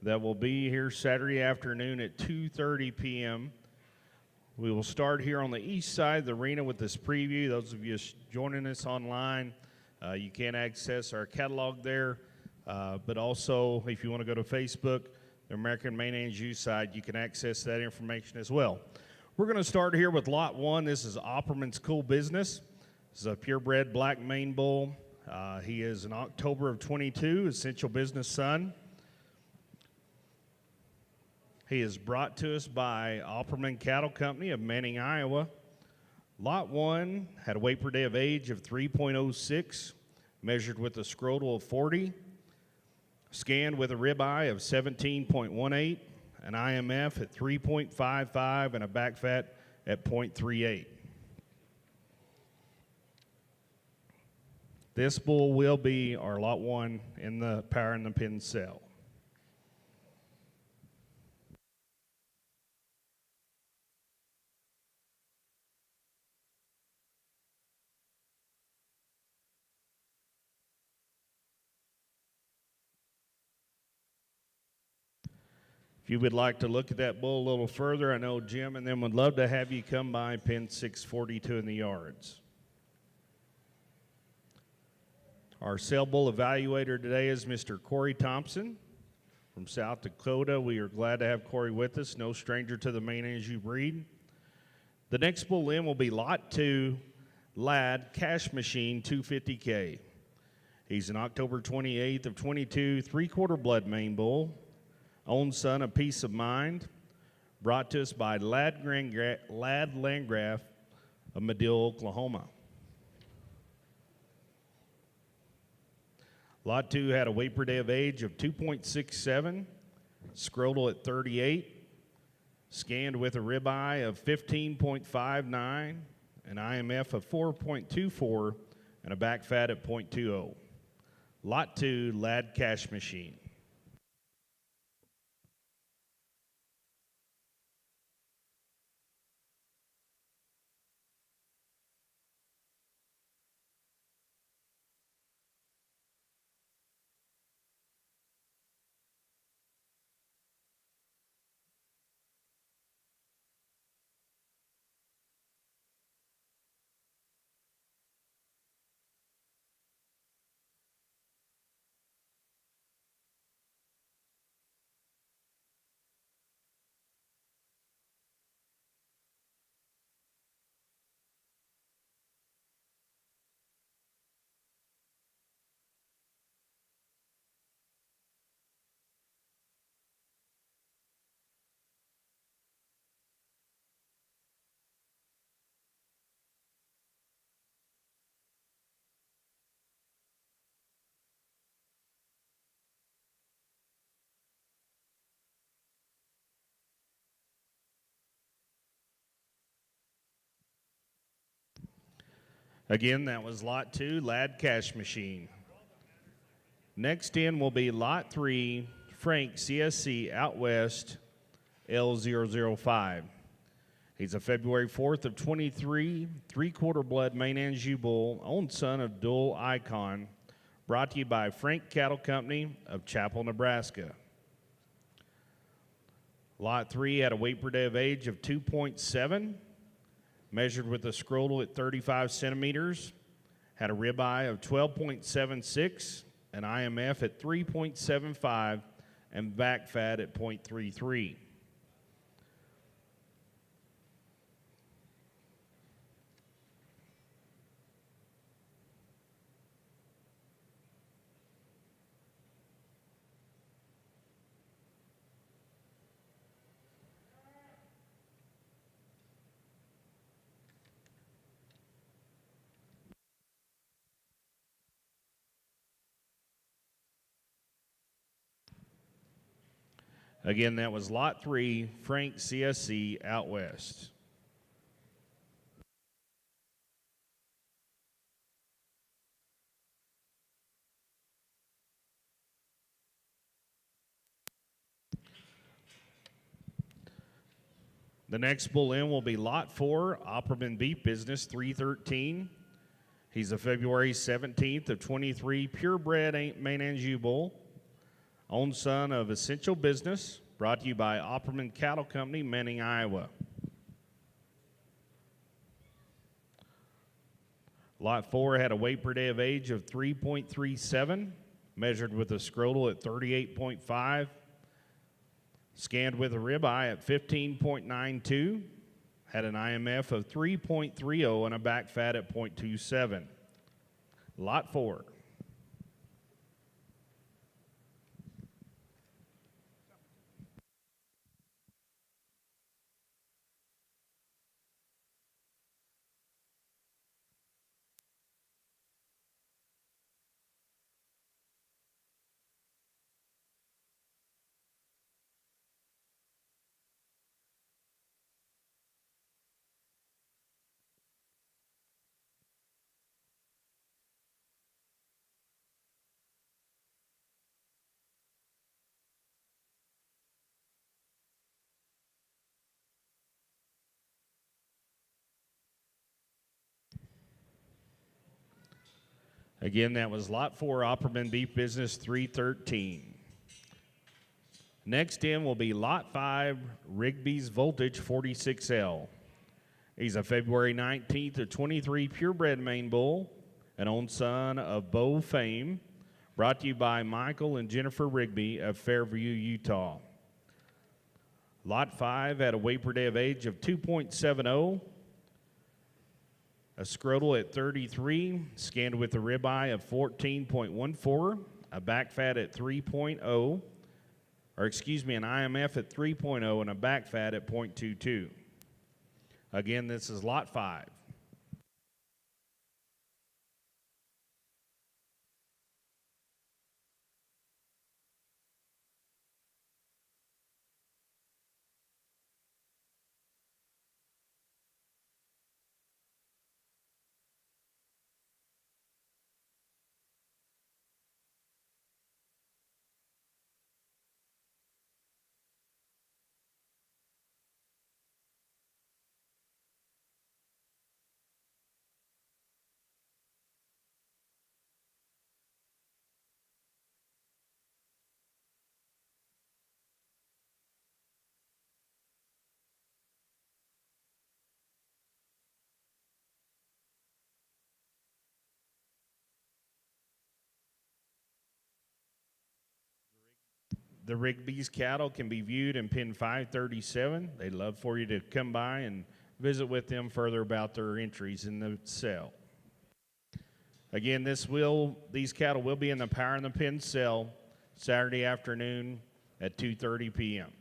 that will be here Saturday afternoon at 2:30 p.m. We will start here on the east side of the arena with this preview. Those of you joining us online, you can access our catalog there, but also if you want to go to Facebook, the American Maine-Anjou side, you can access that information as well. We're going to start here with Lot 1. This is Opperman's Cool Business. This is a purebred black Maine bull. He is an October of 22 Essential Business son. He is brought to us by Opperman Cattle Company of Manning, Iowa. Lot 1 had a weight per day of age of 3.06, measured with a scrotal of 40, scanned with a ribeye of 17.18, an IMF at 3.55, and a back fat at 0.38. This bull will be our Lot 1 in the Power in the Pen cell. If you would like to look at that bull a little further, I know Jim and them would love to have you come by pen 642 in the yards. Our sale bull evaluator today is Mr. Corey Thompson from South Dakota. We are glad to have Corey with us, no stranger to the Maine-Anjou breed. The next bull in will be Lot 2, Lad Cash Machine 250K. He's an October 28th of 22, three-quarter blood Maine bull, own son of Peace of Mind, brought to us by Lad Landgraf of Madill, Oklahoma. Lot 2 had a weight per day of age of 2.67, scrotal at 38, scanned with a ribeye of 15.59, an IMF of 4.24, and a back fat at 0.20. Lot 2, Lad Cash Machine. Again, that was Lot 2, Lad Cash Machine. Next in will be Lot 3, Frank CSC Out West L005. He's a February 4th of 23, three-quarter blood Maine-Anjou bull, own son of Dual Icon, brought to you by Frank Cattle Company of Chapel, Nebraska. Lot 3 had a weight per day of age of 2.7, measured with a scrotal at 35 centimeters, had a ribeye of 12.76, an IMF at 3.75, and back fat at 0.33. Again, that was Lot 3, Frank CSC Out West. The next bull in will be Lot 4, Opperman Beef Business 313. He's a February 17th of 23 purebred Maine-Anjou bull, Own son of Essential Business, brought to you by Opperman Cattle Company, Manning, Iowa. Lot 4 had a weight per day of age of 3.37, measured with a scrotal at 38.5, scanned with a ribeye at 15.92, had an IMF of 3.30 and a back fat at 0.27. Lot 4. Again, that was Lot 4, Opperman Beef Business 313. Next in will be Lot 5, Rigby's Voltage 46L. He's a February 19th of 23 purebred Maine bull, an own son of Bo fame, brought to you by Michael and Jennifer Rigby of Fairview, Utah. Lot 5 had a weight per day of age of 2.70, a scrotal at 33, scanned with a ribeye of 14.14, a back fat at 3.0, an IMF at 3.0 and a back fat at 0.22. Again, this is Lot 5. The Rigby's cattle can be viewed in Pen 537. They'd love for you to come by and visit with them further about their entries in the sale. Again, these cattle will be in the Power in the Pen sale Saturday afternoon at 2:30 p.m.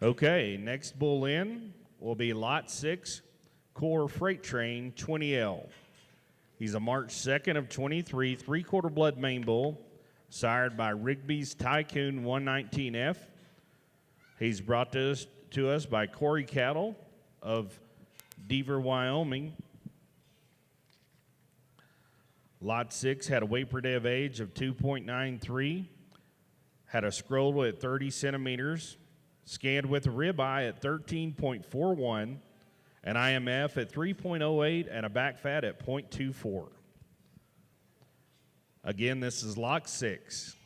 Okay, next bull in will be Lot 6, Core Freight Train 20L. He's a March 2nd of 23, three-quarter blood Maine bull, sired by Rigby's Tycoon 119F. He's brought to us by Corey Cattle of Deaver, Wyoming. Lot 6 had a weight per day of age of 2.93, had a scroll at 30 centimeters, scanned with a ribeye at 13.41, an IMF at 3.08, and a back fat at 0.24. Again, this is Lot 6.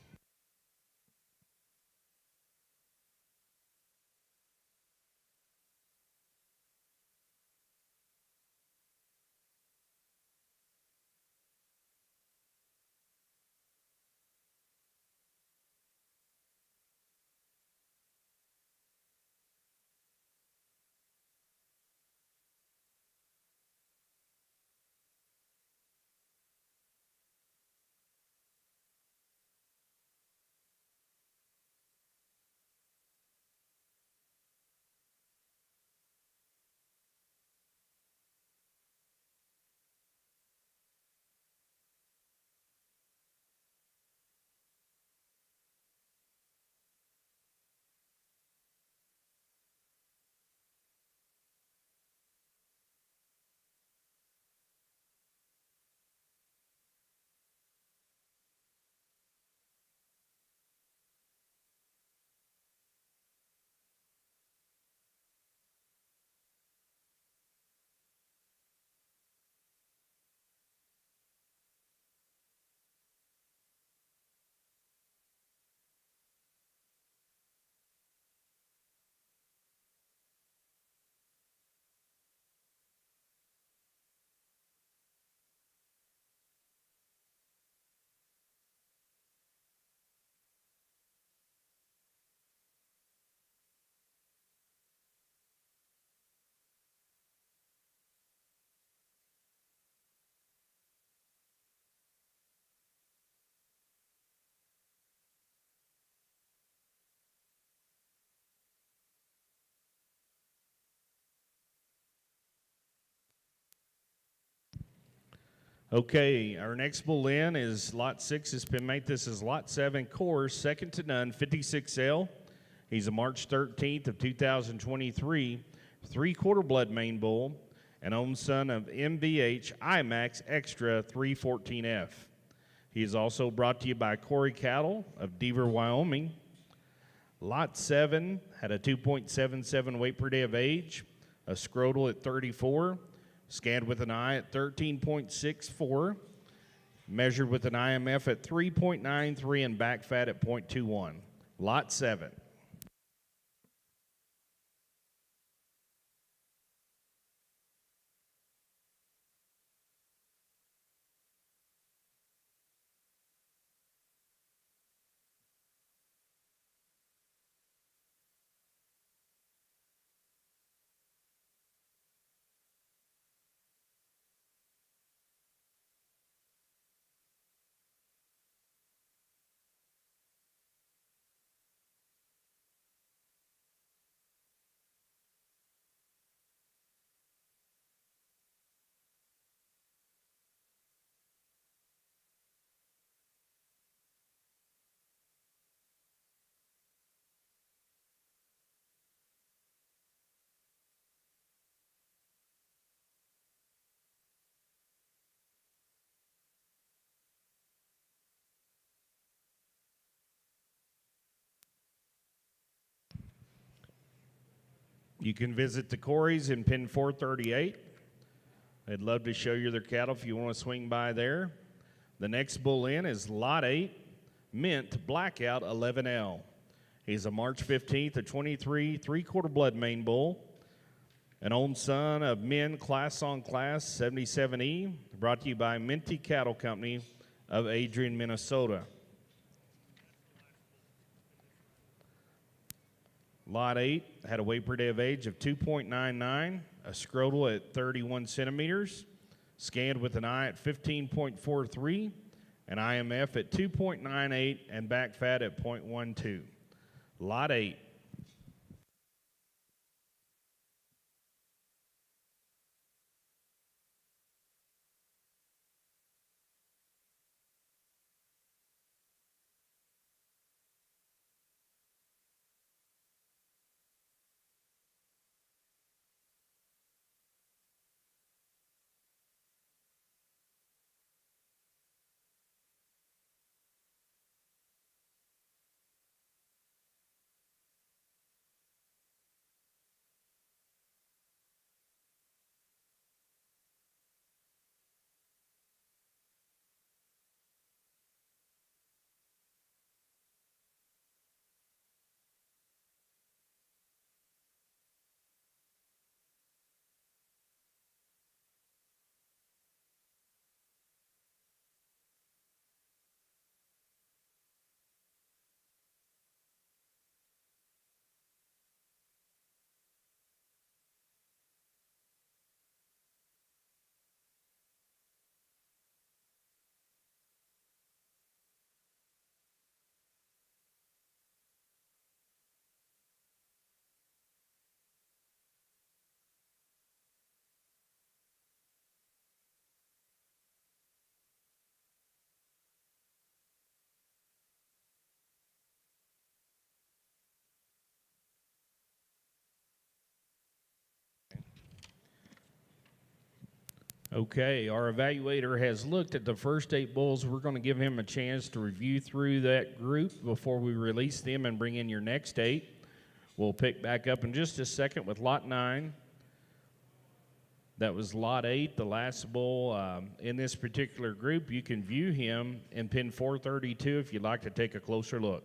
Okay, our next bull in is Lot 6 has been made. This is Lot 7 Course, second to none, 56L. He's a March 13th of 2023, three-quarter blood Maine bull, an own son of MVH IMAX Extra 314F. He is also brought to you by Corey Cattle of Deaver, Wyoming. Lot 7 had a 2.77 weight per day of age, a scrotal at 34, scanned with an eye at 13.64, measured with an IMF at 3.93, and back fat at 0.21. Lot 7. You can visit the Corys in pin 438. I'd love to show you their cattle if you want to swing by there. The next bull in is Lot 8, Mint Blackout 11L. He's a March 15th of 23, three-quarter blood Maine bull, an own son of Min Class on Class 77E, brought to you by Minty Cattle Company of Adrian, Minnesota. Lot 8 had a weight per day of age of 2.99, a scrotal at 31 centimeters, scanned with an eye at 15.43, an IMF at 2.98, and back fat at 0.12. Lot 8. Okay, our evaluator has looked at the first 8 bulls. We're going to give him a chance to review through that group before we release them and bring in your next 8. We'll pick back up in just a second with Lot 9. That was Lot 8, the last bull in this particular group. You can view him in pin 432 if you'd like to take a closer look.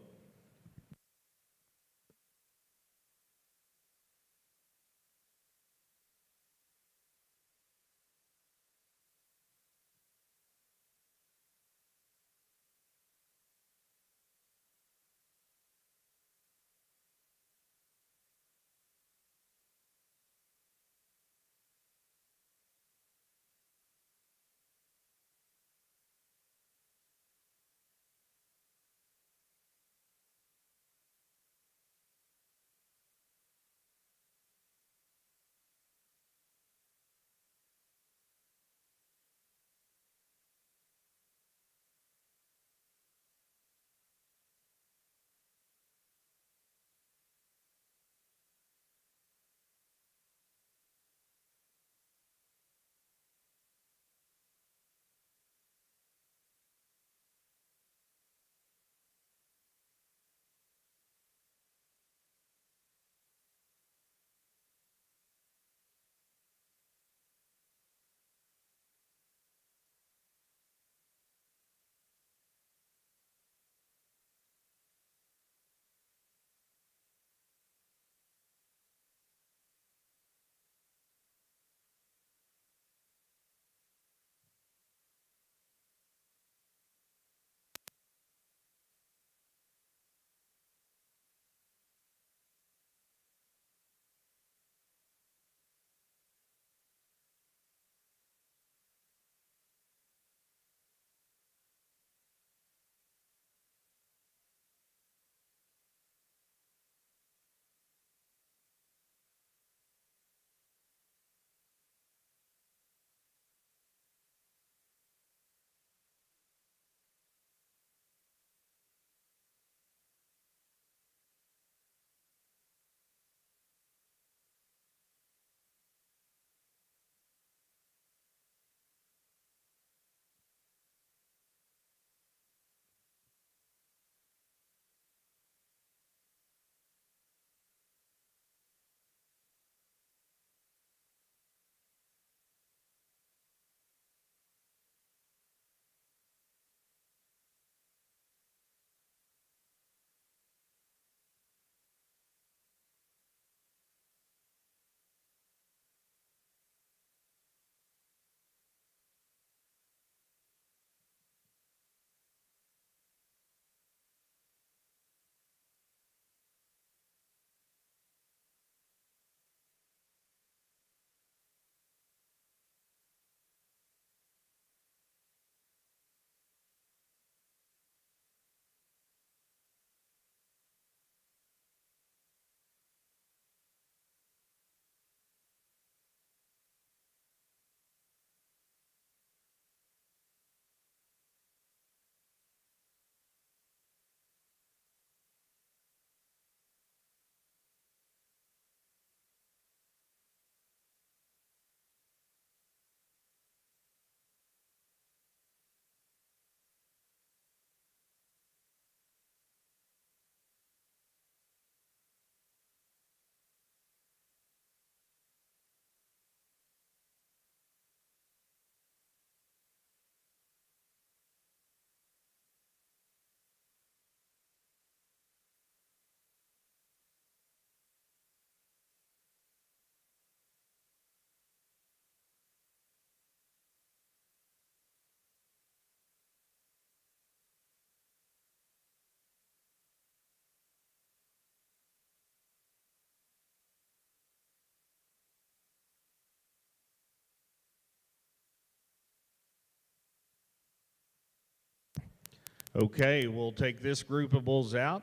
Okay, we'll take this group of bulls out,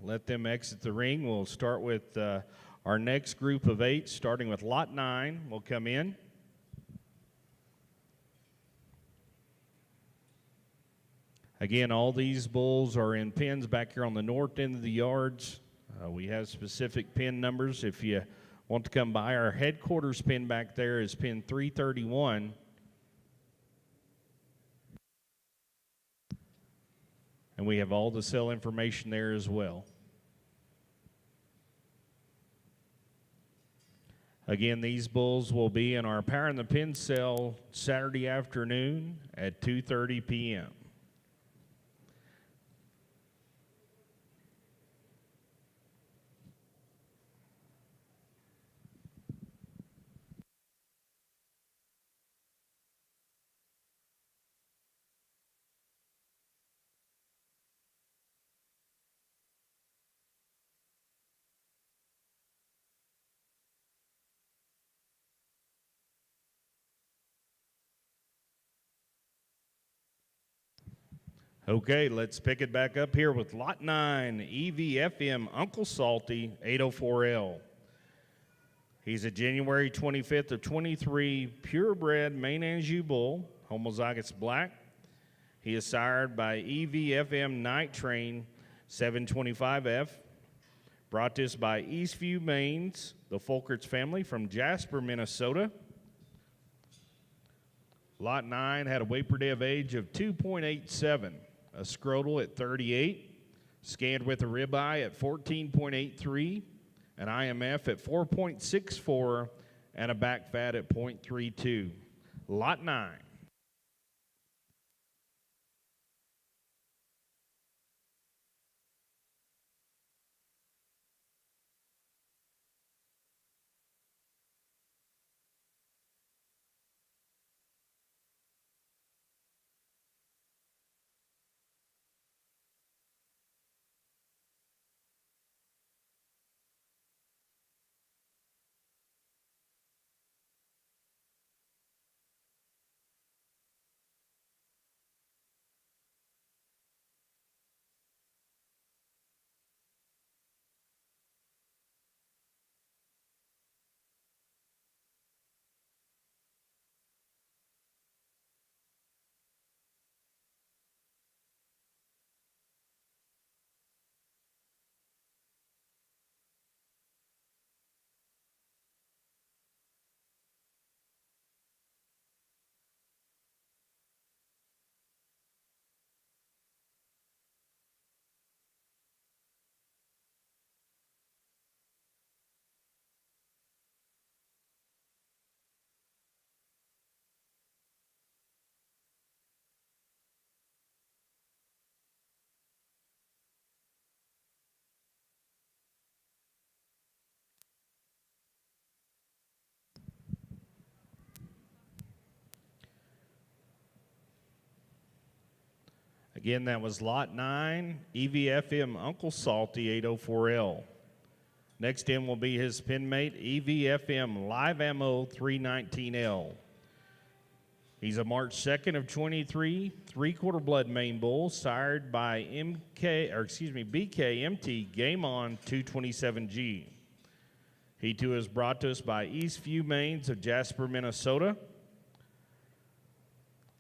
let them exit the ring. We'll start with our next group of 8, starting with lot 9. We'll come in. Again, all these bulls are in pens back here on the north end of the yards. We have specific pen numbers. If you want to come by, our headquarters pen back there is pen 331. And we have all the cell information there as well. Again, these bulls will be in our Power in the Pen cell Saturday afternoon at 2:30 p.m. Okay, let's pick it back up here with Lot 9, EVFM Uncle Salty 804L. He's a January 25th of 23 purebred Maine-Anjou bull, homozygous black. He is sired by EVFM Night Train 725F, brought to us by Eastview Maines, the Folkerts family from Jasper, Minnesota. Lot 9 had a weight per day of age of 2.87, a scrotal at 38, scanned with a ribeye at 14.83, an IMF at 4.64, and a back fat at 0.32. Lot 9. Again, that was Lot 9, EVFM Uncle Salty 804L. Next in will be his pen mate, EVFM Live Ammo 319L. He's a March 2nd of 23, 3/4 blood Maine bull, sired by BKMT Game On 227G. He too is brought to us by Eastview Maines of Jasper, Minnesota.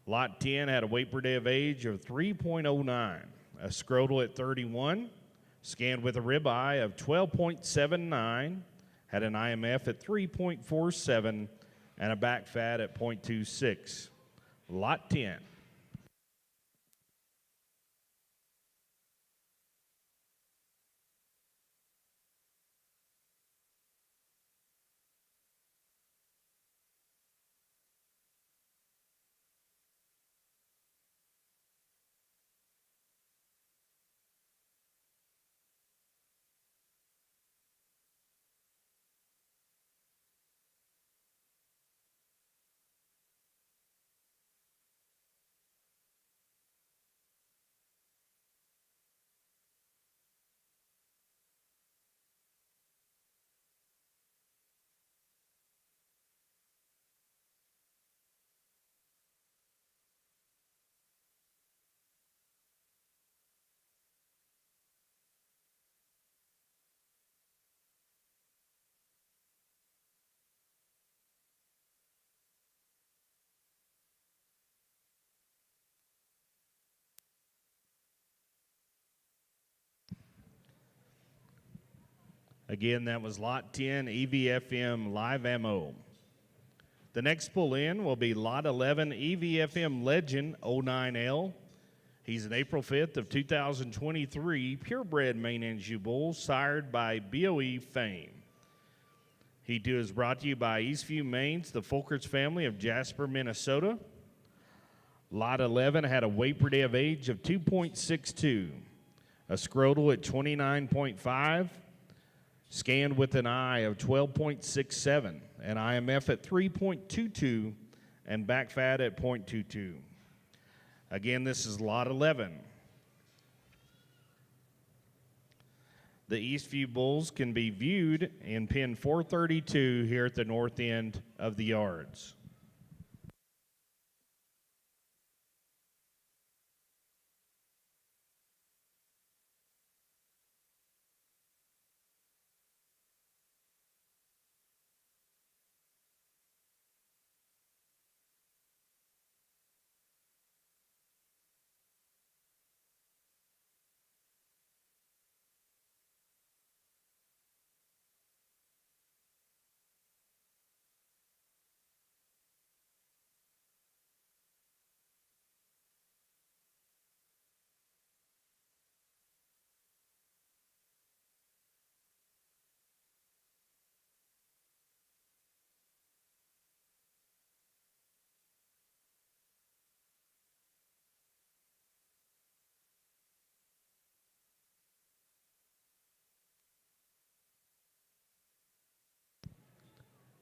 Lot 10 had a weight per day of age of 3.09, a scrotal at 31, scanned with a ribeye of 12.79, had an IMF at 3.47, and a back fat at 0.26. Lot 10. Again, that was Lot 10 EVFM Live Ammo. The next pull in will be Lot 11 EVFM Legend 09L. He's an April 5th of 2023 purebred Maine-Anjou bull sired by BOE Fame. He too is brought to you by Eastview Maine's The Fulkerts family of Jasper, Minnesota. Lot 11 had a weight per day of age of 2.62, a scrotal at 29.5, scanned with an eye of 12.67, an IMF at 3.22, and back fat at 0.22. Again, this is Lot 11. The Eastview bulls can be viewed in pen 432 here at the north end of the yards.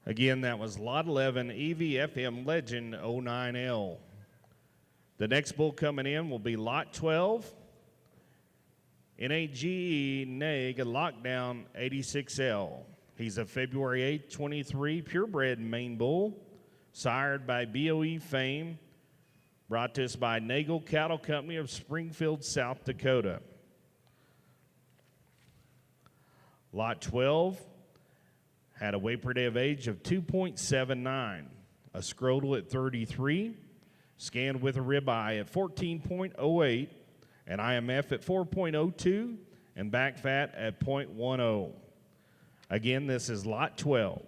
Again, that was Lot 11 EVFM Legend 09L. The next bull coming in will be Lot 12 NAGE Neg Lockdown 86L. He's a February 8, 23 purebred Maine bull, sired by BOE Fame, brought to us by Nagel Cattle Company of Springfield, South Dakota. Lot 12 had a weight per day of age of 2.79, a scrotal at 33, scanned with a ribeye at 14.08, an IMF at 4.02, and back fat at 0.10. Again, this is Lot 12.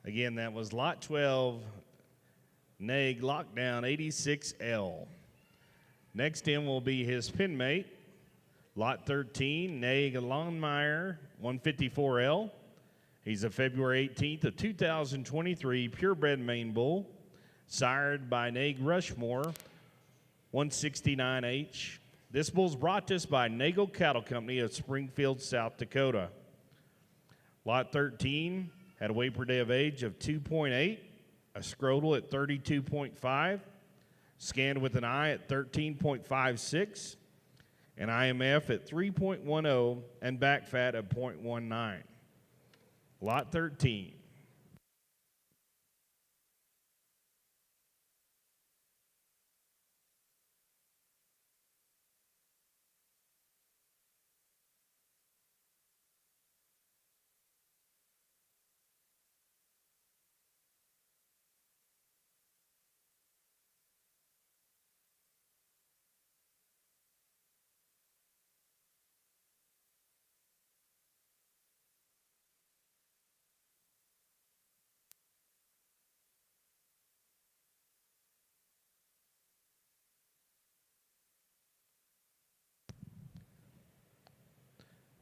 Again, that was Lot 12, Neg Lockdown 86L. Next in will be his pinmate, Lot 13, Neg Longmire 154L. He's a February 18th of 2023 purebred Maine bull, sired by Nag Rushmore, 169H. This bull's brought to us by Nagel Cattle Company of Springfield, South Dakota. Lot 13 had a weight per day of age of 2.8, a scrotal at 32.5, scanned with an eye at 13.56, an IMF at 3.10, and back fat at 0.19. Lot 13.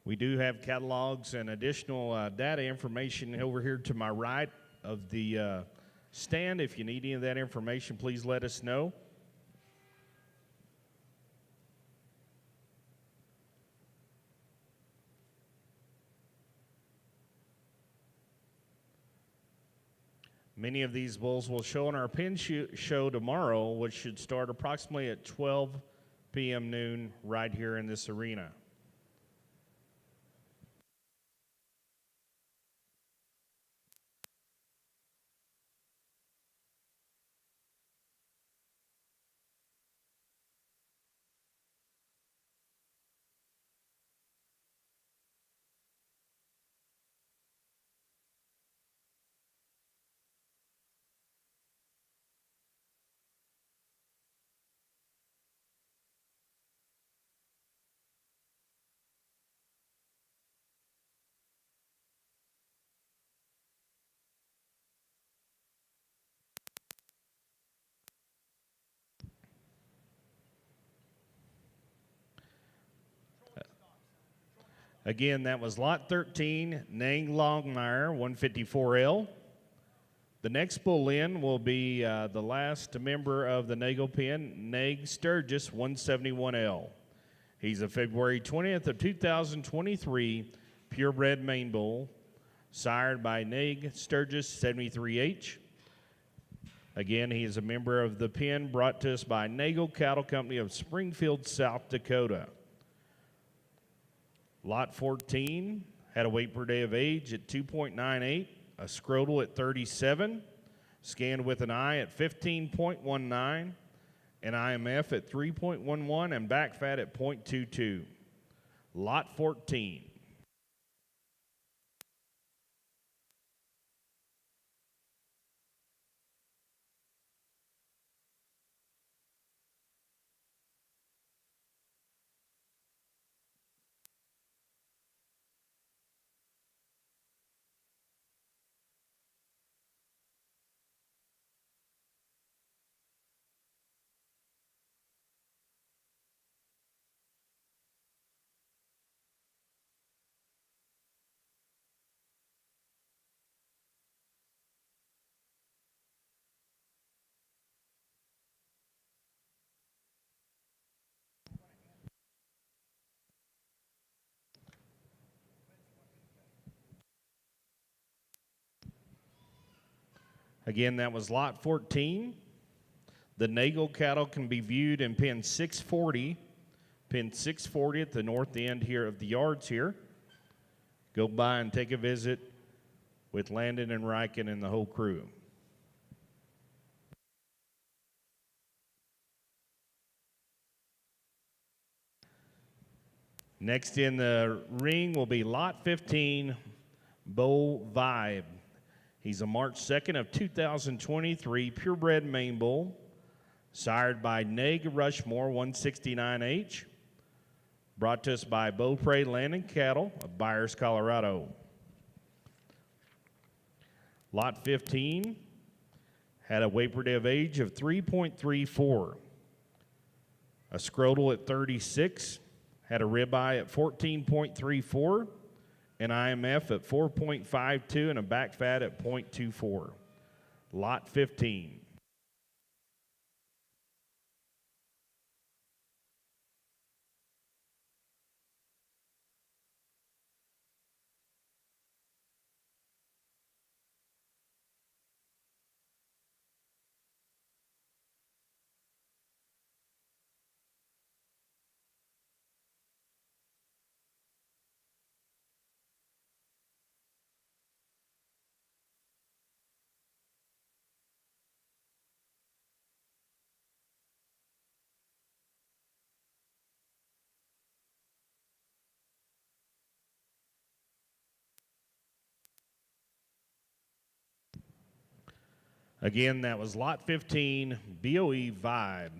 We do have catalogs and additional data information over here to my right of the stand. If you need any of that information, please let us know. Many of these bulls will show on our pin show tomorrow, which should start approximately at 12 p.m. noon right here in this arena. Again, that was Lot 13, Nang Longmire, 154L. The next bull in will be the last member of the Nagel pen, Nag Sturgis, 171L. He's a February 20th of 2023 purebred Maine bull, sired by Nag Sturgis, 73H. Again, he is a member of the pen brought to us by Nagel Cattle Company of Springfield, South Dakota. Lot 14 had a weight per day of age at 2.98, a scrotal at 37, scanned with an eye at 15.19, an IMF at 3.11, and back fat at 0.22. Lot 14. Again, that was Lot 14. The Nagel cattle can be viewed in pin 640. Pin 640 at the north end here of the yards here. Go by and take a visit with Landon and Riken and the whole crew. Next in the ring will be Lot 15, Bull Vibe. He's a March 2nd of 2023 purebred Maine bull, sired by Nag Rushmore, 169H, brought to us by Beaupre Land and Cattle of Byers, Colorado. Lot 15 had a weight per day of age of 3.34, a scrotal at 36, had a ribeye at 14.34, an IMF at 4.52, and a back fat at 0.24. Lot 15. Again, that was lot 15, BOE Vibe.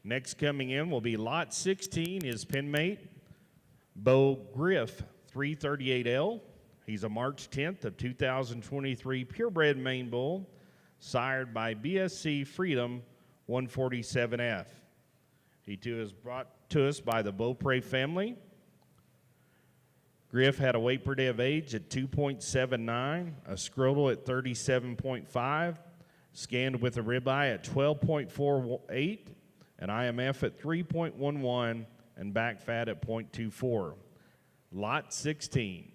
Next coming in will be lot 16, his pinmate, Bo Griff, 338L. He's a March 10th of 2023 purebred Maine bull, sired by BSC Freedom 147F. He too is brought to us by the Beaupre family. Griff had a weight per day of age at 2.79, a scrotal at 37.5, scanned with a ribeye at 12.48, an IMF at 3.11, and back fat at 0.24. Lot 16.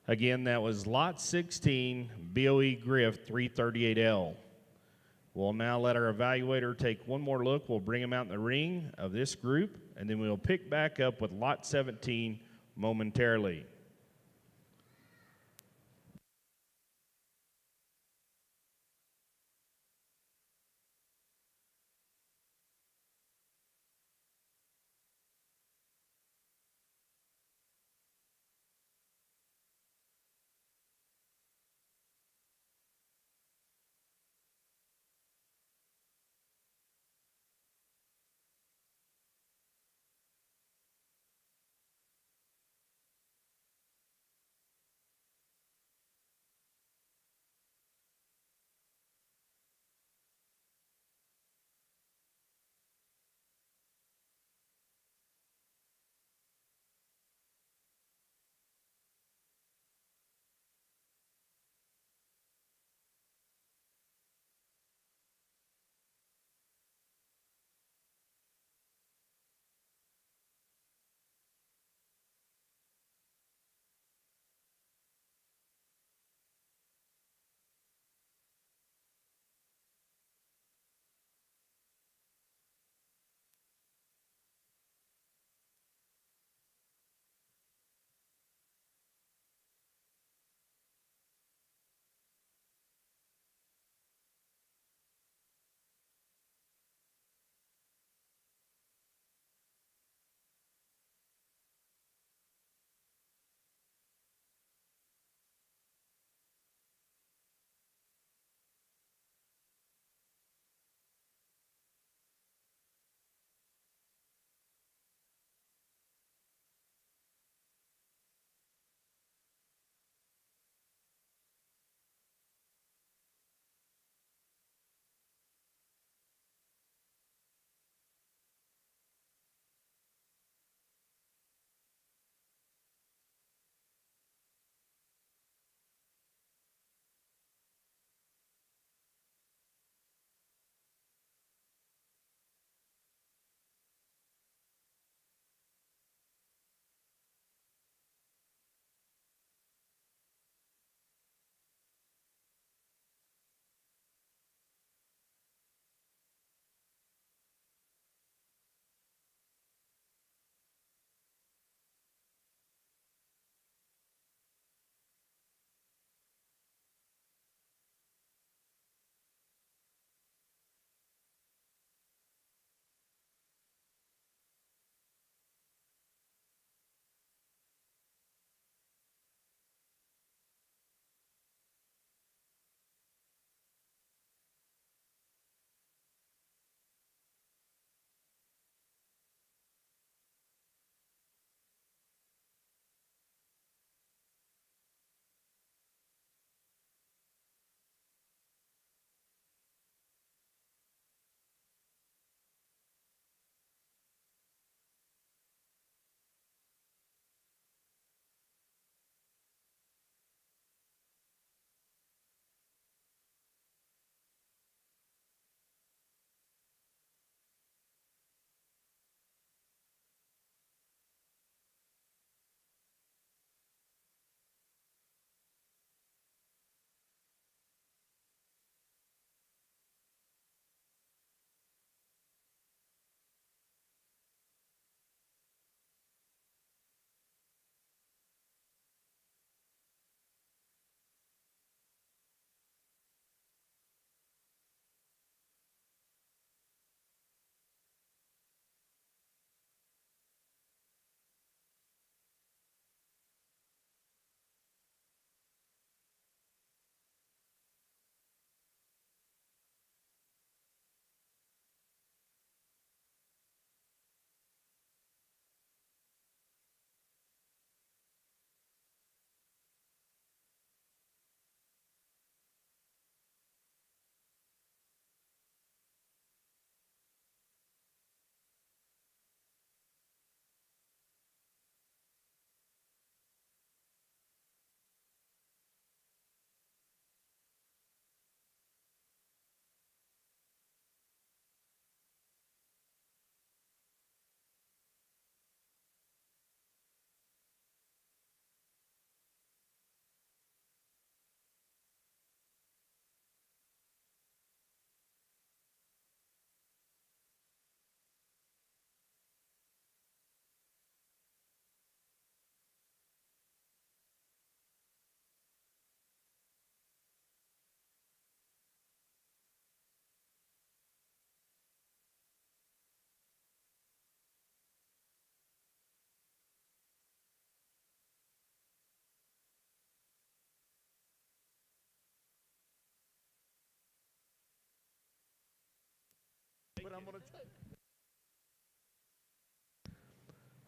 Again, that was lot 16, BOE Griff 338L. We'll now let our evaluator take one more look. We'll bring him out in the ring of this group, and then we'll pick back up with lot 17 momentarily.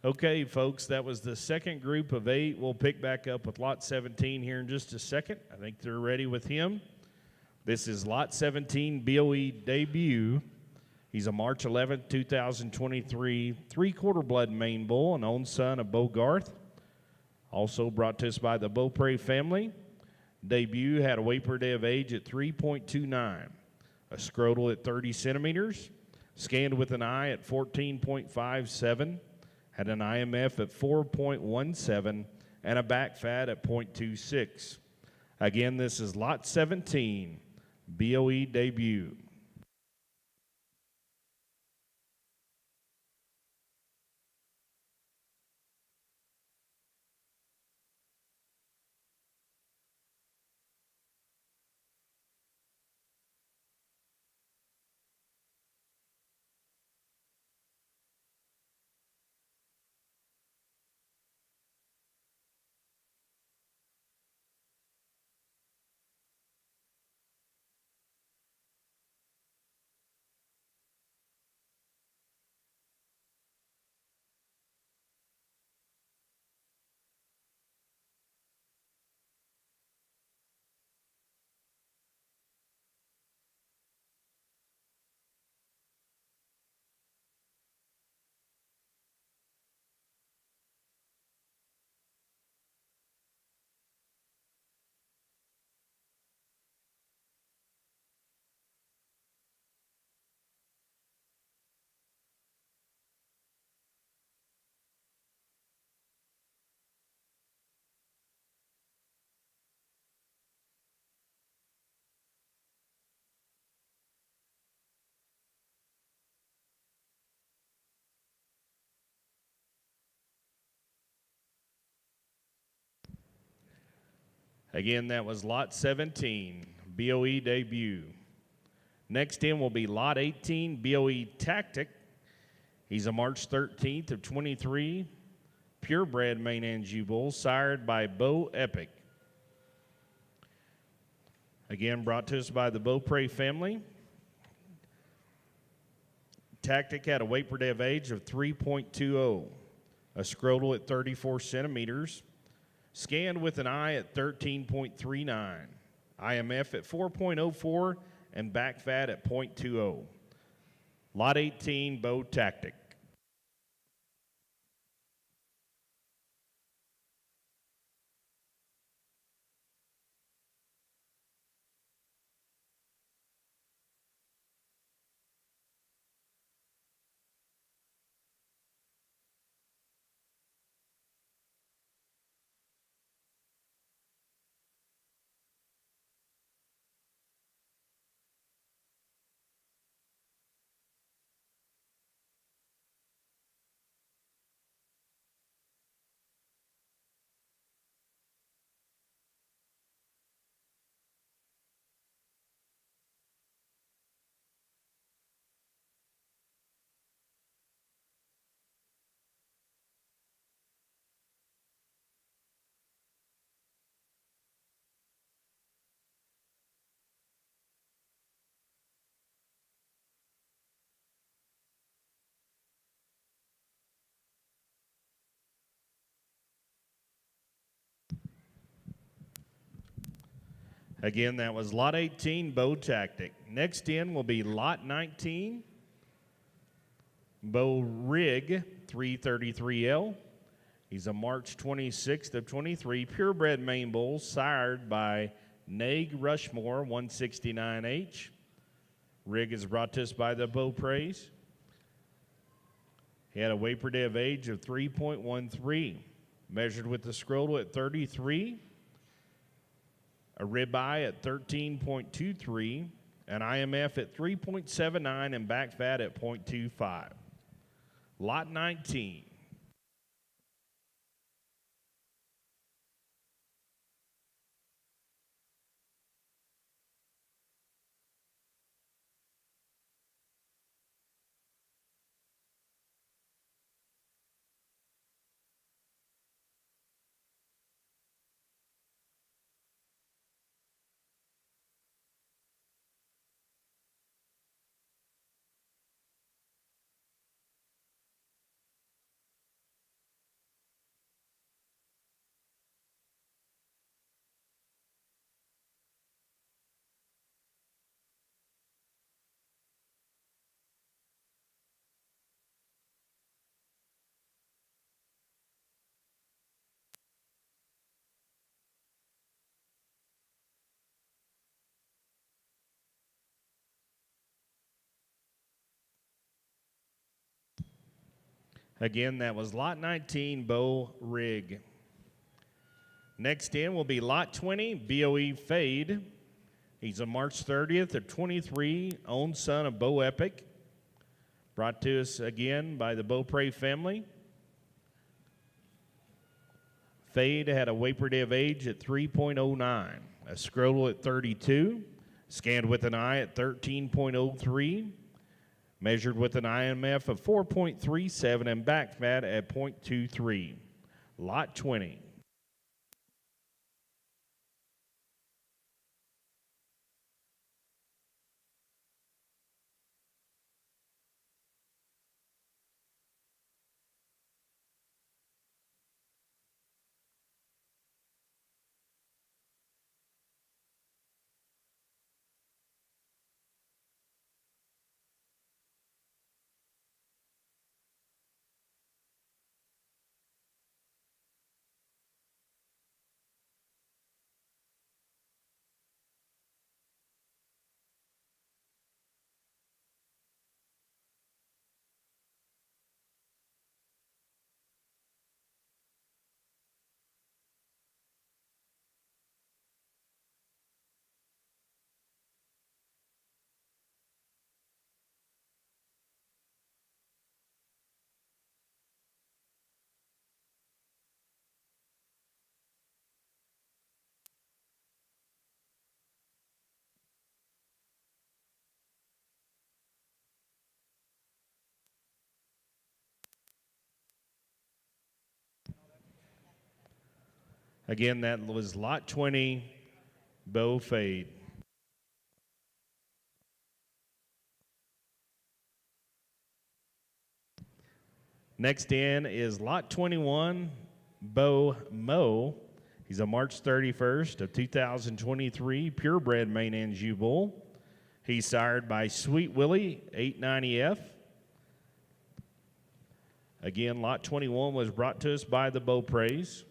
Okay, folks, that was the second group of 8. We'll pick back up with Lot 17 here in just a second. I think they're ready with him. This is Lot 17 BOE debut. He's a March 11th, 2023 three-quarter blood Maine bull, an own son of Bo Garth. Also brought to us by the Beaupre family. Debut had a weight per day of age at 3.29, a scrotal at 30 centimeters, scanned with an eye at 14.57, had an IMF at 4.17, and a back fat at 0.26. Again, this is Lot 17, BOE debut. Again, that was Lot 17, BOE debut. Next in will be Lot 18, BOE Tactic. He's a March 13th of 23, purebred Maine-Anjou bull, sired by Bo Epic. Again, brought to us by the Beaupre family. Tactic had a weight per day of age of 3.20, a scrotal at 34 centimeters, scanned with an eye at 13.39, IMF at 4.04, and back fat at 0.20. Lot 18, Bo Tactic. Again, that was Lot 18, Bo Tactic. Next in will be Lot 19, Bo Rig 333L. He's a March 26th of 23 purebred Maine bull, sired by Nag Rushmore 169H. Rig is brought to us by the Beaupres. He had a weight per day of age of 3.13, measured with the scrotal at 33, a ribeye at 13.23, an IMF at 3.79, and back fat at 0.25. Lot 19. Again, that was lot 19, Bo Rig. Next in will be lot 20, BOE Fade. He's a March 30th of 23, own son of Bo Epic. Brought to us again by the Beaupre family. Fade had a Waper Day of age at 3.09, a scrotal at 32, scanned with an eye at 13.03, measured with an IMF of 4.37, and back fat at 0.23. Lot 20. Again, that was lot 20, Bo Fade. Next in is lot 21, Bo Mo. He's a March 31st of 2023 purebred Maine-Anjou bull. He's sired by Sweet Willie, 890F. Again, lot 21 was brought to us by the Beaupres.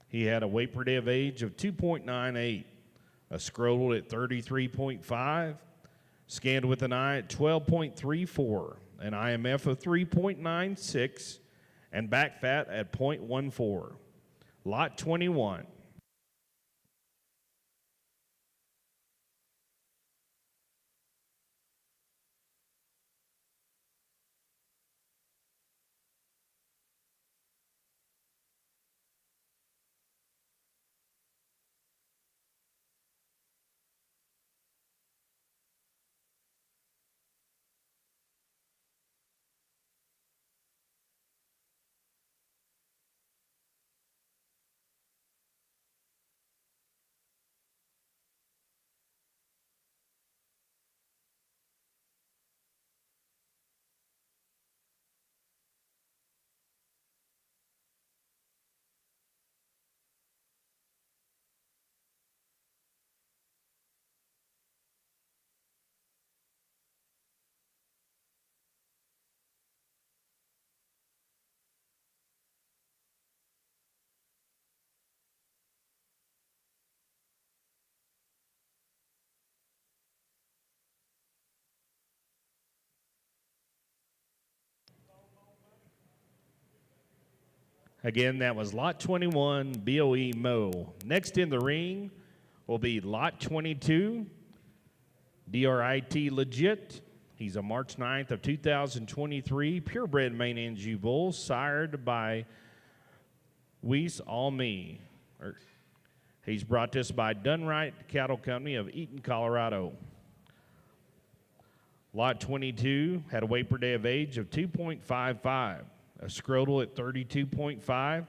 He had a Waper Day of age of 2.98, a scrotal at 33.5, scanned with an eye at 12.34, an IMF of 3.96, and back fat at 0.14. Lot 21. Again, that was lot 21, BOE Mo. Next in the ring will be lot 22, DRIT Legit. He's a March 9th of 2023 purebred Maine-Anjou bull, sired by Weiss Almy. He's brought this by Dunright Cattle Company of Eaton, Colorado. Lot 22 had a Waper Day of age of 2.55. A scrotal at 32.5,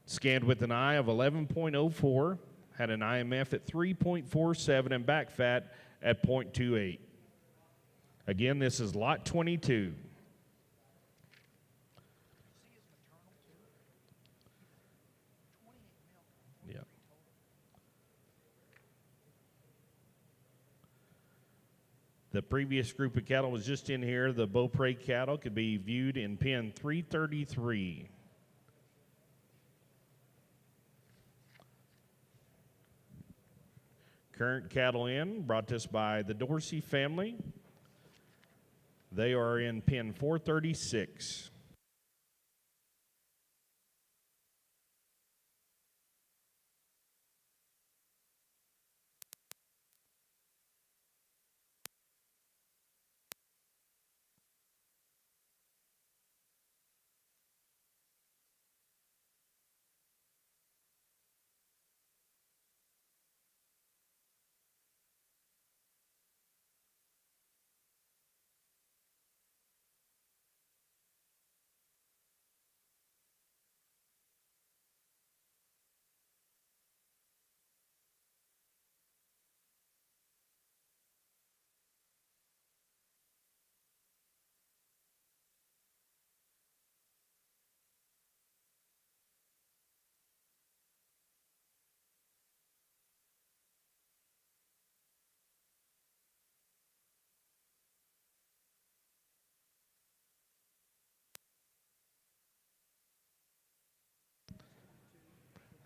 scanned with an eye of 11.04, had an IMF at 3.47, and back fat at 0.28. Again, this is lot 22. Yeah. The previous group of cattle was just in here. The Beaupre cattle could be viewed in pen 333. Current cattle in, brought to us by the Dorsey family. They are in pen 436.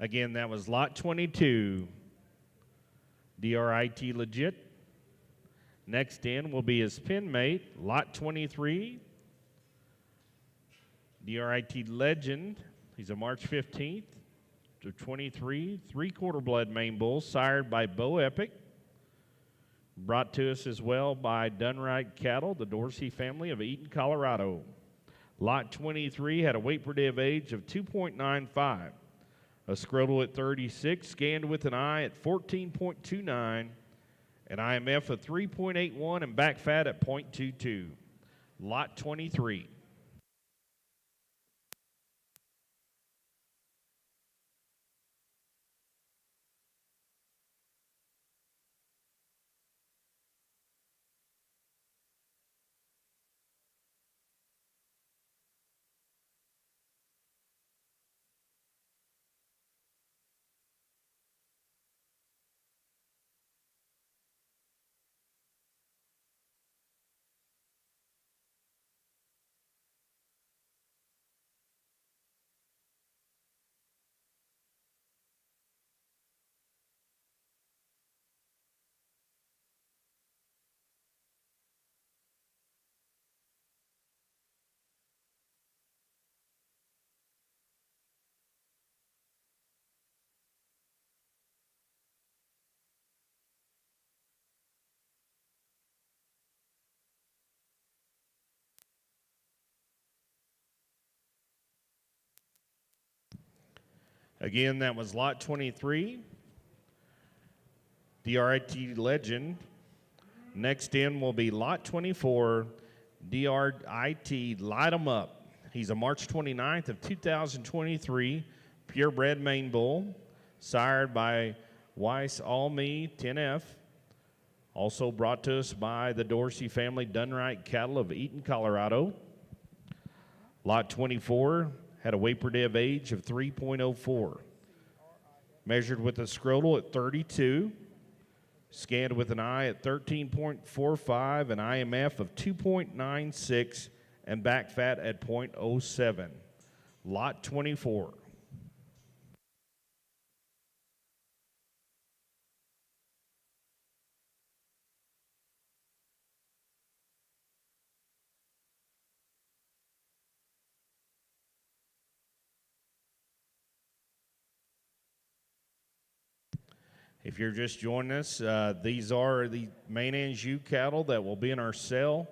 Again, that was lot 22, DRIT Legit. Next in will be his pin mate, lot 23, DRIT Legend. He's a March 15th to 23, three-quarter blood Maine Bull, sired by Bo Epic. Brought to us as well by Dunright Cattle, the Dorsey family of Eaton, Colorado. Lot 23 had a weight per day of age of 2.95. A scrotal at 36, scanned with an eye at 14.29, an IMF of 3.81, and back fat at 0.22. Lot 23. Again, that was lot 23, DRIT Legend. Next in will be lot 24, DRIT Light 'em Up. He's a March 29th of 2023 purebred Maine Bull, sired by Weiss Almy 10F. Also brought to us by the Dorsey family Dunright Cattle of Eaton, Colorado. Lot 24 had a weight per day of age of 3.04. Measured with a scrotal at 32. Scanned with an eye at 13.45, an IMF of 2.96, and back fat at 0.07. Lot 24. If you're just joining us, these are the Maine-Anjou cattle that will be in our sale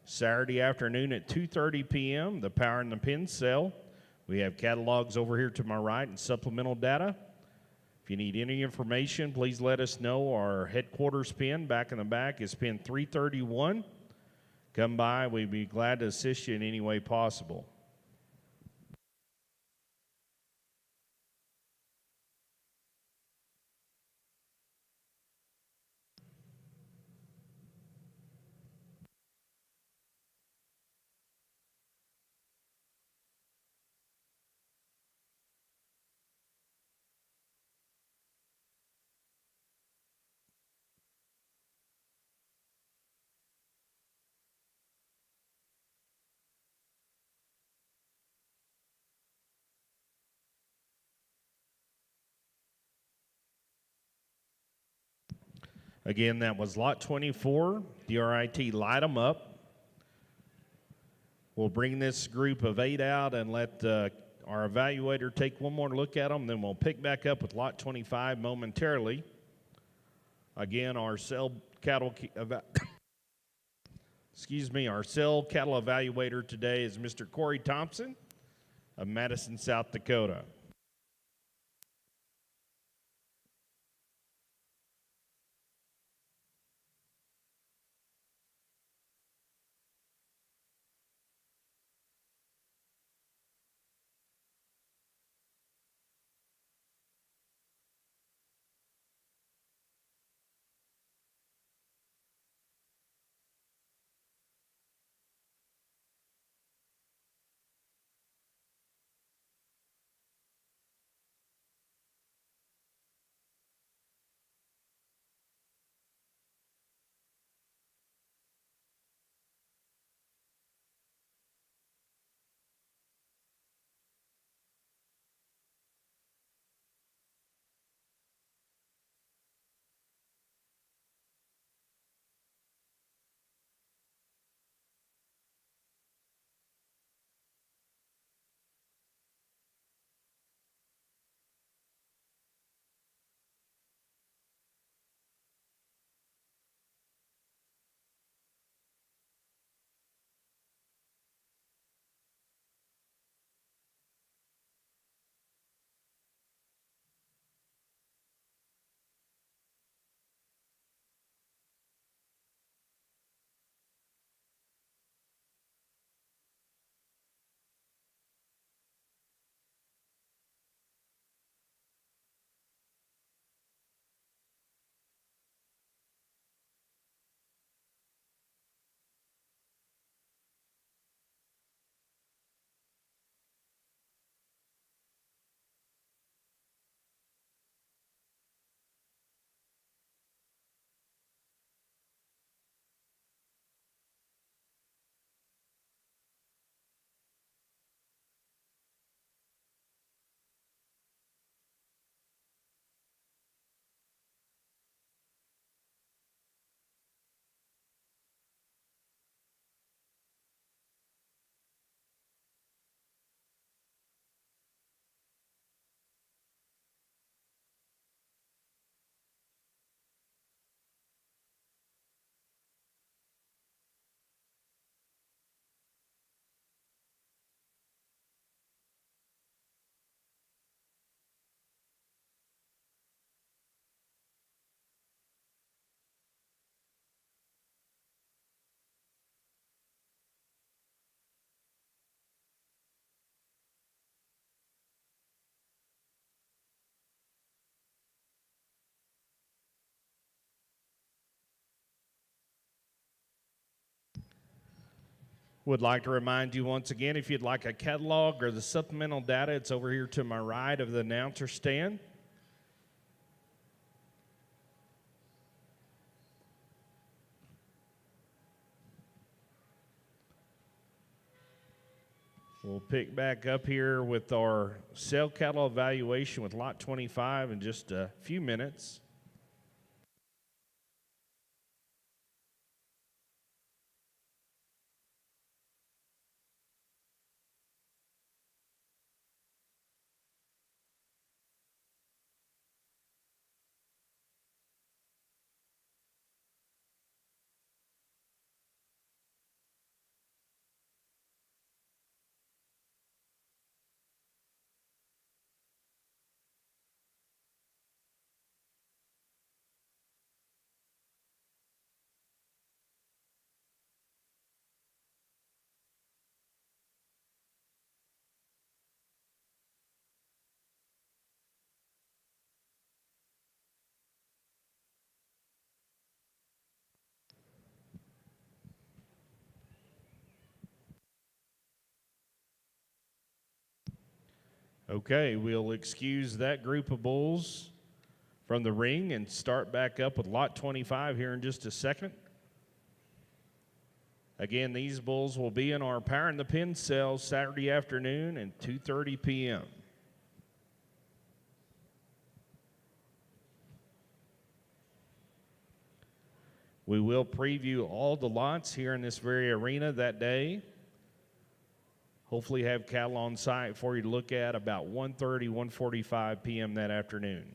Saturday afternoon at 2:30 p.m., the Power and the Pin sale. We have catalogs over here to my right and supplemental data. If you need any information, please let us know. Our headquarters pin back in the back is pin 331. Come by. We'd be glad to assist you in any way possible. Again, that was lot 24, DRIT Light 'em Up. We'll bring this group of 8 out and let our evaluator take one more look at them, then we'll pick back up with lot 25 momentarily. Again, our cell cattle our cell cattle evaluator today is Mr. Corey Thompson of Madison, South Dakota. Would like to remind you once again, if you'd like a catalog or the supplemental data, it's over here to my right of the announcer stand. We'll pick back up here with our sale catalog evaluation with lot 25 in just a few minutes. Okay, we'll excuse that group of bulls from the ring and start back up with lot 25 here in just a second. Again, these bulls will be in our Power in the Pen sales Saturday afternoon at 2:30 p.m. We will preview all the lots here in this very arena that day. Hopefully have cattle on site for you to look at about 1:30, 1:45 p.m. that afternoon.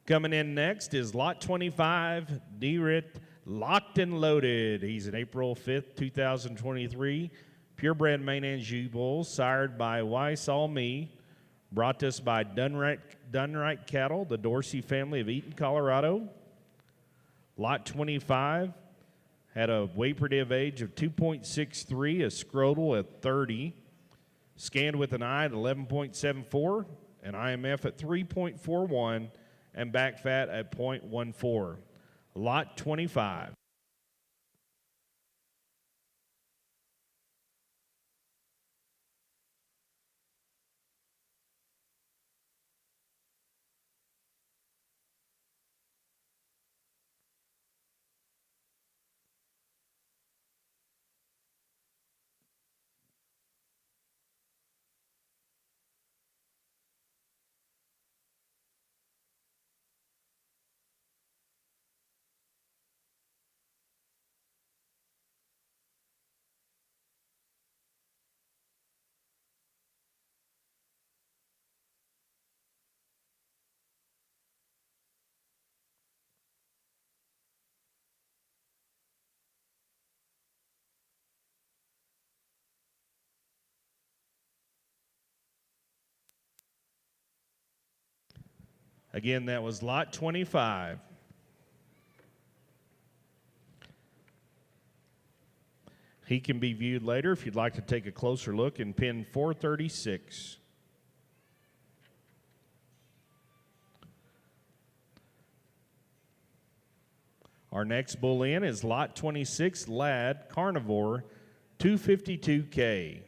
Coming in next is lot 25, D-Rit, locked and loaded. He's an April 5th, 2023 purebred Maine-Anjou bull, sired by Weiss All Me, brought to us by Dunright Cattle, the Dorsey family of Eaton, Colorado. Lot 25 had a weight per day of age of 2.63, a scrotal at 30, scanned with an eye at 11.74, an IMF at 3.41, and back fat at 0.14. Lot 25. Again, that was lot 25. He can be viewed later if you'd like to take a closer look in pin 436. Our next bull in is lot 26, Lad, Carnivore, 252K.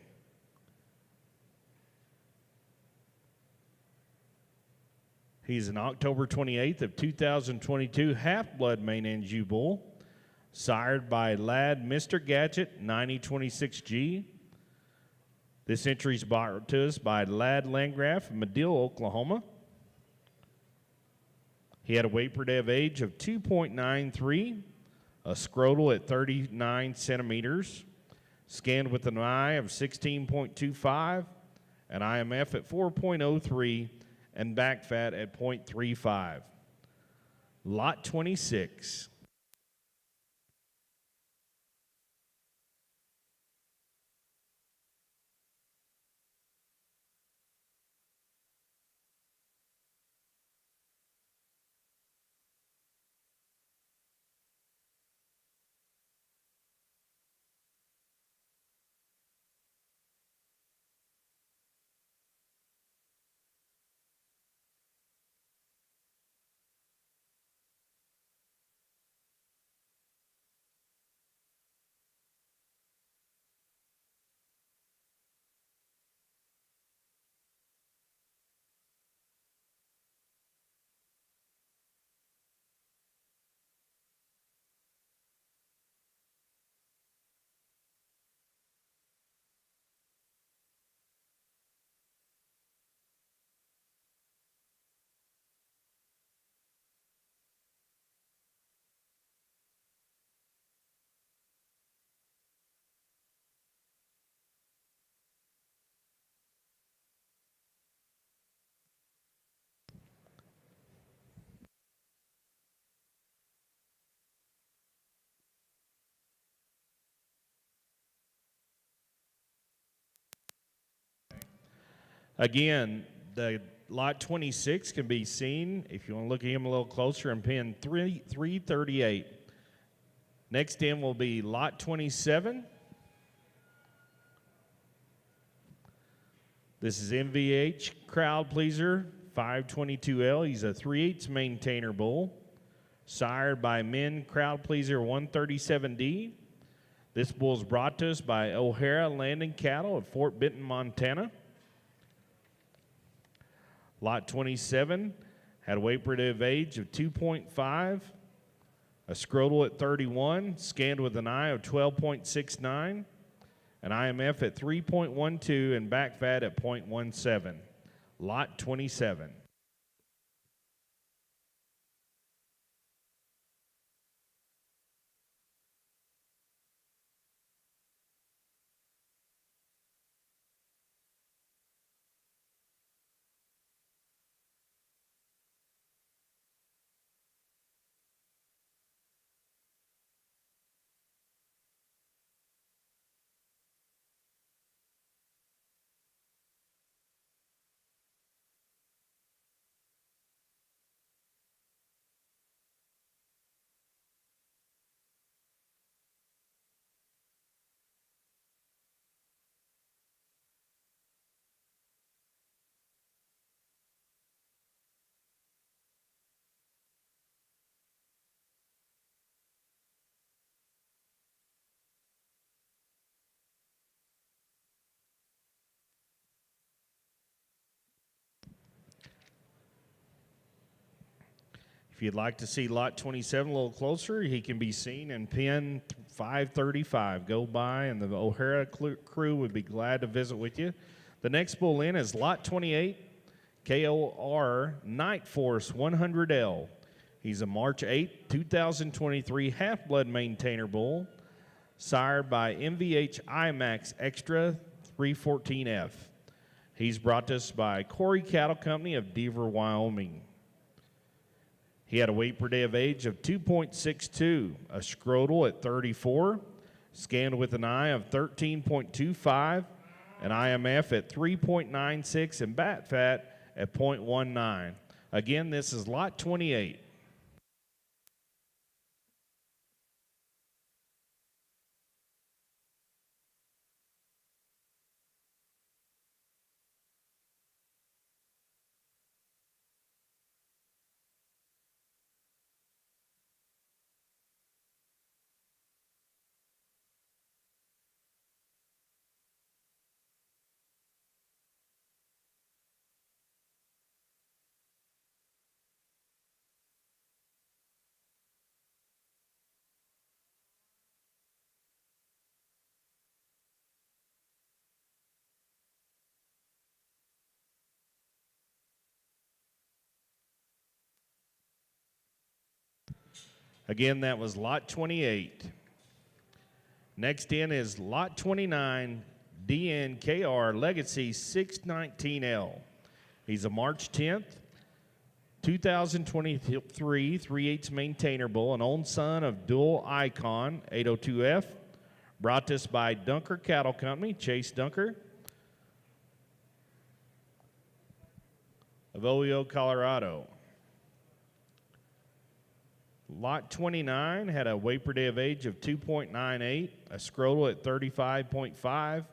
He's an October 28th of 2022 half-blood Maine-Anjou bull, sired by Lad Mr. Gadget 9026G. This entry is brought to us by Lad Landgraf of Madill, Oklahoma. He had a weight per day of age of 2.93, a scrotal at 39 centimeters, scanned with an eye of 16.25, an IMF at 4.03, and back fat at 0.35. Lot 26. Again, the lot 26 can be seen, if you want to look at him a little closer, in pin 338. Next in will be lot 27. This is MVH Crowd Pleaser 522L. He's a 3/8 maintainer bull, sired by Men Crowd Pleaser 137D. This bull is brought to us by O'Hara Landing Cattle of Fort Benton, Montana. Lot 27 had a weight per day of age of 2.5, a scrotal at 31, scanned with an eye of 12.69, an IMF at 3.12, and back fat at 0.17. Lot 27. If you'd like to see lot 27 a little closer, he can be seen in pin 535. Go by, and the O'Hara crew would be glad to visit with you. The next bull in is lot 28, KOR Night Force 100L. He's a March 8, 2023 half-blood maintainer bull, sired by MVH IMAX Extra 314F. He's brought to us by Corey Cattle Company of Deaver, Wyoming. He had a weight per day of age of 2.62, a scrotal at 34, scanned with an eye of 13.25, an IMF at 3.96, and bat fat at 0.19. Again, this is lot 28. Again, that was lot 28. Next in is Lot 29, DNKR Legacy 619L. He's a March 10th, 2023 3/8 maintainer bull, an own son of dual icon 802F, brought to us by Dunker Cattle Company, Chase Dunker of Olio, Colorado. Lot 29 had a weight per day of age of 2.98, a scrotal at 35.5,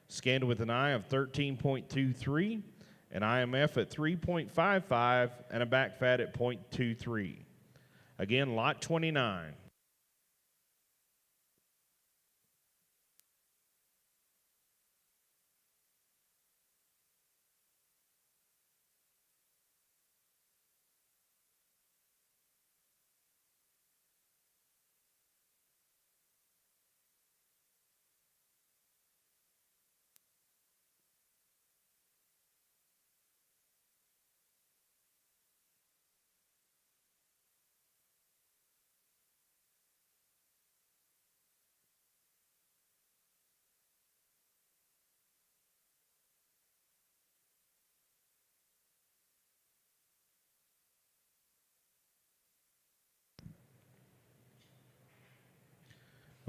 scanned with an eye of 13.23, an IMF at 3.55, and a back fat at 0.23. Again, lot 29.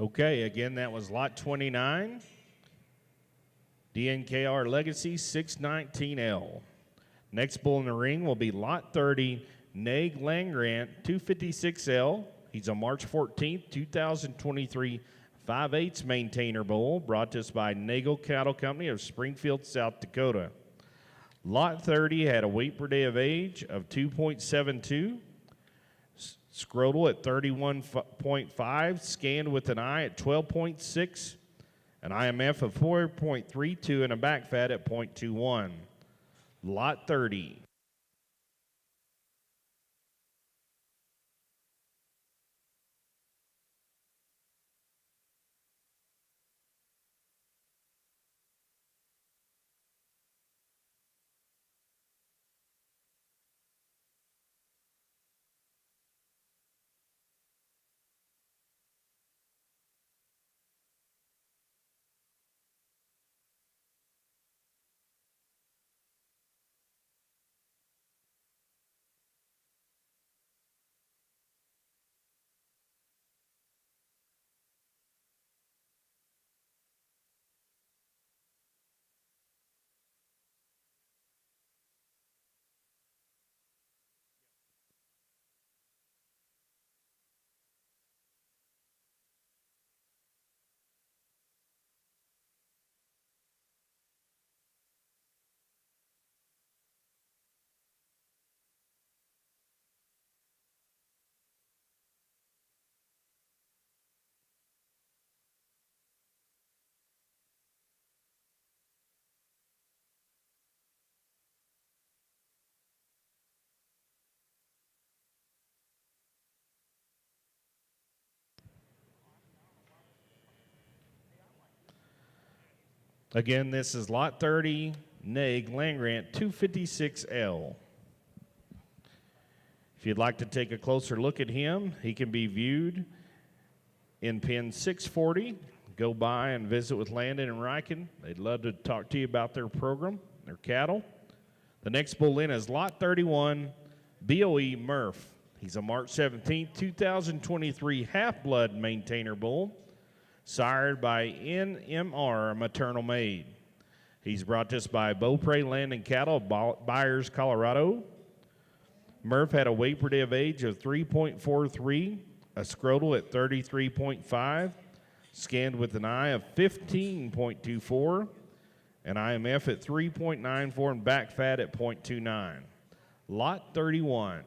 Okay, again, that was lot 29, DNKR Legacy 619L. Next bull in the ring will be lot 30, Nag Langrant 256L. He's a March 14th, 2023 5/8 maintainer bull, brought to us by Nagel Cattle Company of Springfield, South Dakota. Lot 30 had a weight per day of age of 2.72, scrotal at 31.5, scanned with an eye at 12.6, an IMF of 4.32, and a back fat at 0.21. Lot 30. Again, this is lot 30, Nag Langrant 256L. If you'd like to take a closer look at him, he can be viewed in pin 640. Go by and visit with Landon and Riken. They'd love to talk to you about their program, their cattle. The next bull in is lot 31, BOE Murph. He's a March 17th, 2023 half-blood maintainer bull, sired by NMR Maternal Maid. He's brought to us by Beaupre Land and Cattle of Byers, Colorado. Murph had a weight per day of age of 3.43, a scrotal at 33.5, scanned with an eye of 15.24, an IMF at 3.94, and back fat at 0.29. Lot 31.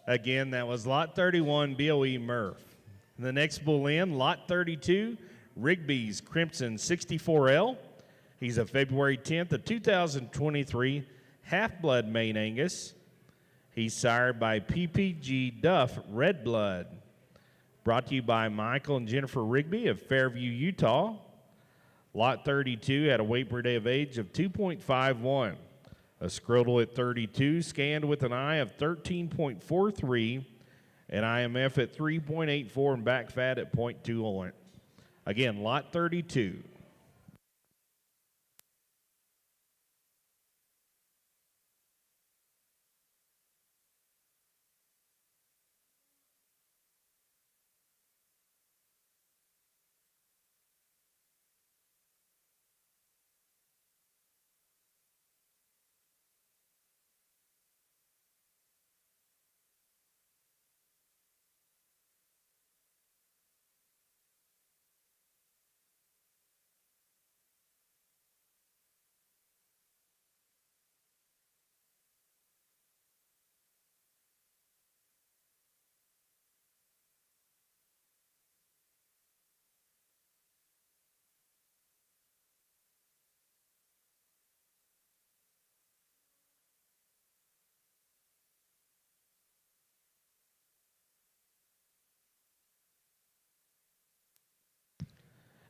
Again, that was lot 31, BOE Murph. The next bull in, lot 32, Rigby's Crimson 64L. He's a February 10th of 2023 half-blood Maine Angus. He's sired by PPG Duff Red Blood. Brought to you by Michael and Jennifer Rigby of Fairview, Utah. Lot 32 had a weight per day of age of 2.51. A scrotal at 32, scanned with an eye of 13.43, an IMF at 3.84, and back fat at 0.21. Again, lot 32.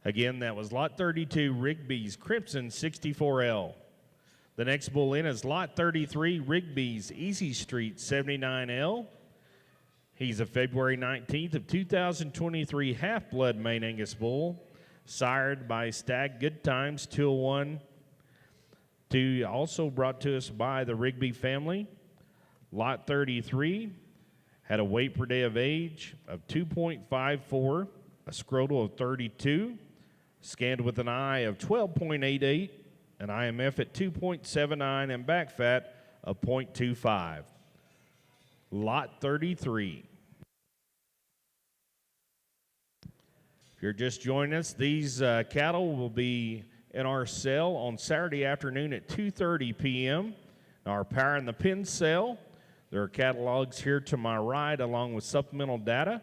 Again, that was lot 32, Rigby's Crimson 64L. The next bull in is lot 33, Rigby's Easy Street 79L. He's a February 19th of 2023 half-blood Maine Angus bull, sired by Stag Good Times 201. Also brought to us by the Rigby family. Lot 33 had a weight per day of age of 2.54, a scrotal of 32, scanned with an eye of 12.88, an IMF at 2.79, and back fat of 0.25. Lot 33. If you're just joining us, these cattle will be in our sale on Saturday afternoon at 2:30 p.m. Our Power in the Pen sale. There are catalogs here to my right along with supplemental data.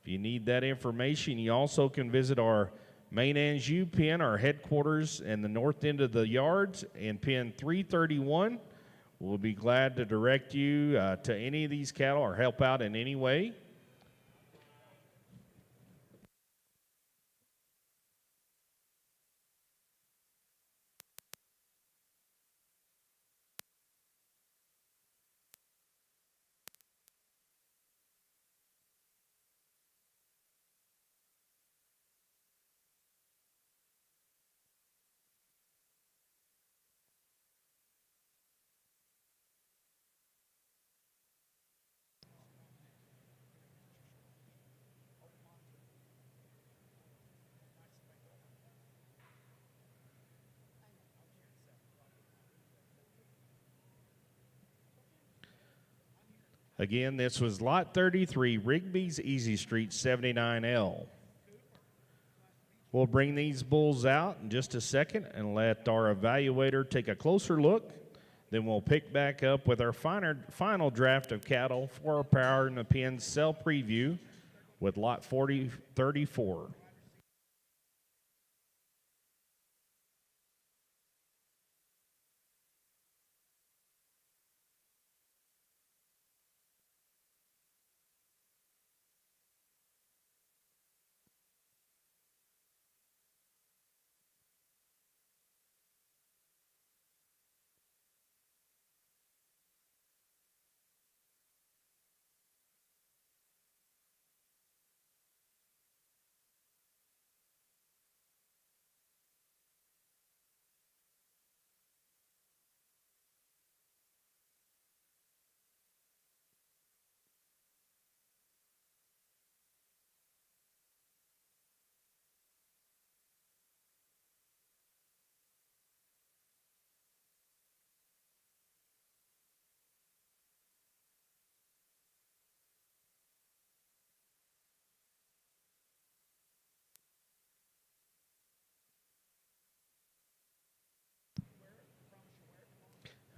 If you need that information, you also can visit our Maine-Anjou pen, our headquarters in the north end of the yards, and pen 331. We'll be glad to direct you to any of these cattle or help out in any way. Again, this was lot 33, Rigby's Easy Street 79L. We'll bring these bulls out in just a second and let our evaluator take a closer look. Then we'll pick back up with our final draft of cattle for our Power in the Pen sale preview with lot 34.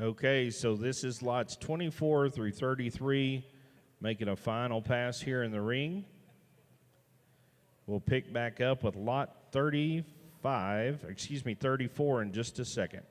Okay, so this is lots 24 through 33 making a final pass here in the ring. We'll pick back up with lot 34 in just a second.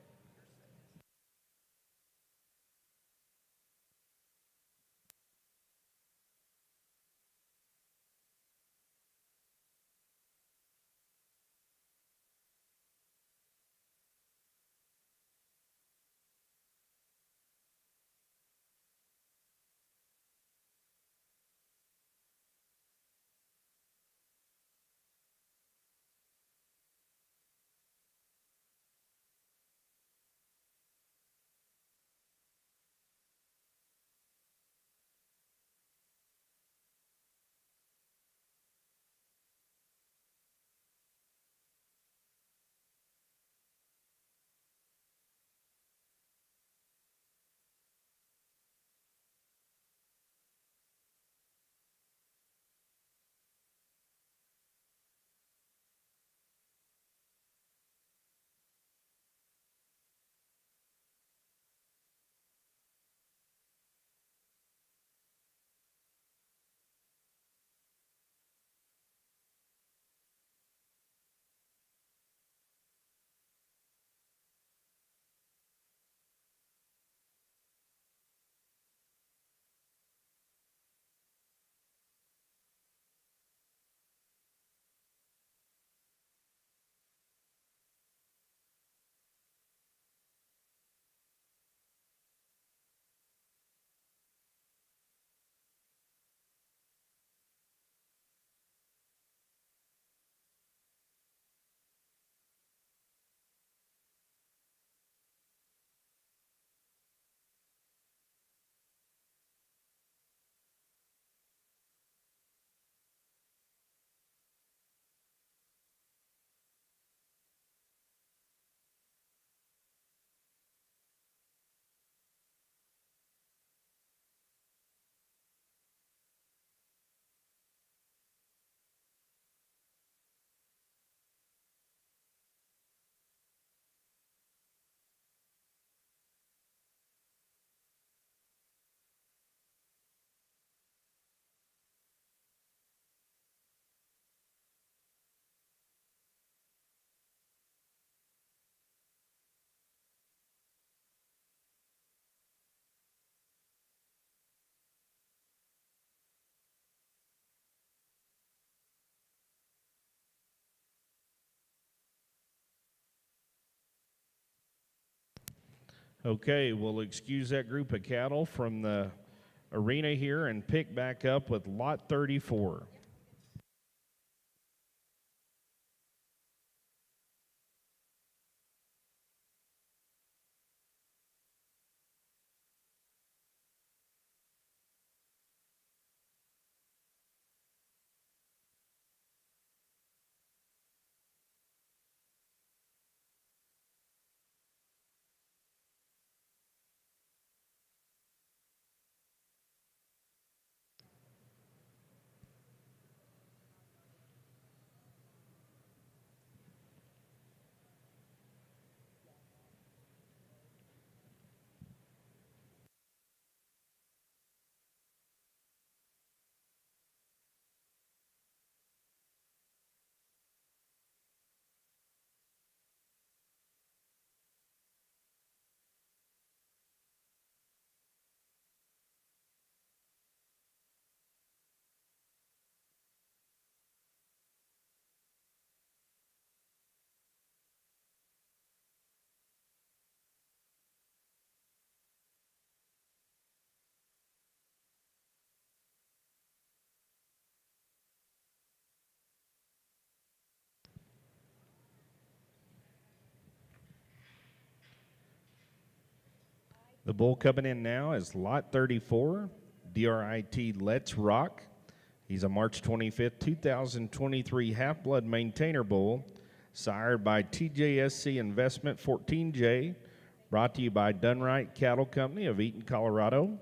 Okay, we'll excuse that group of cattle from the arena here and pick back up with lot 34. The bull coming in now is lot 34, DRIT Let's Rock. He's a March 25th, 2023 half-blood maintainer bull, sired by TJSC Investment 14J, brought to you by Dunright Cattle Company of Eaton, Colorado.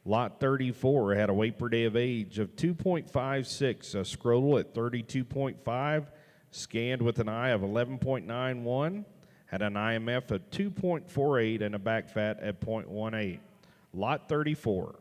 Lot 34 had a weight per day of age of 2.56, a scrotal at 32.5, scanned with an eye of 11.91, had an IMF of 2.48 and a back fat at 0.18. Lot 34.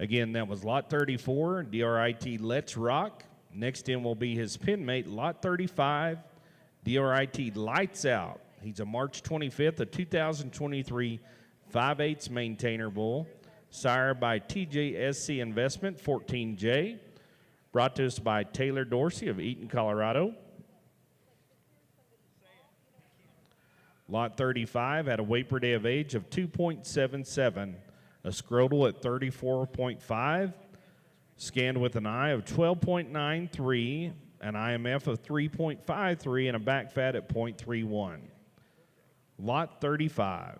Again, that was lot 34, DRIT Let's Rock. Next in will be his pin mate, lot 35, DRIT Lights Out. He's a March 25th of 2023 5/8 maintainer bull, sired by TJSC Investment 14J, brought to us by Taylor Dorsey of Eaton, Colorado. Lot 35 had a weight per day of age of 2.77, a scrotal at 34.5, scanned with an eye of 12.93, an IMF of 3.53, and a back fat at 0.31. Lot 35.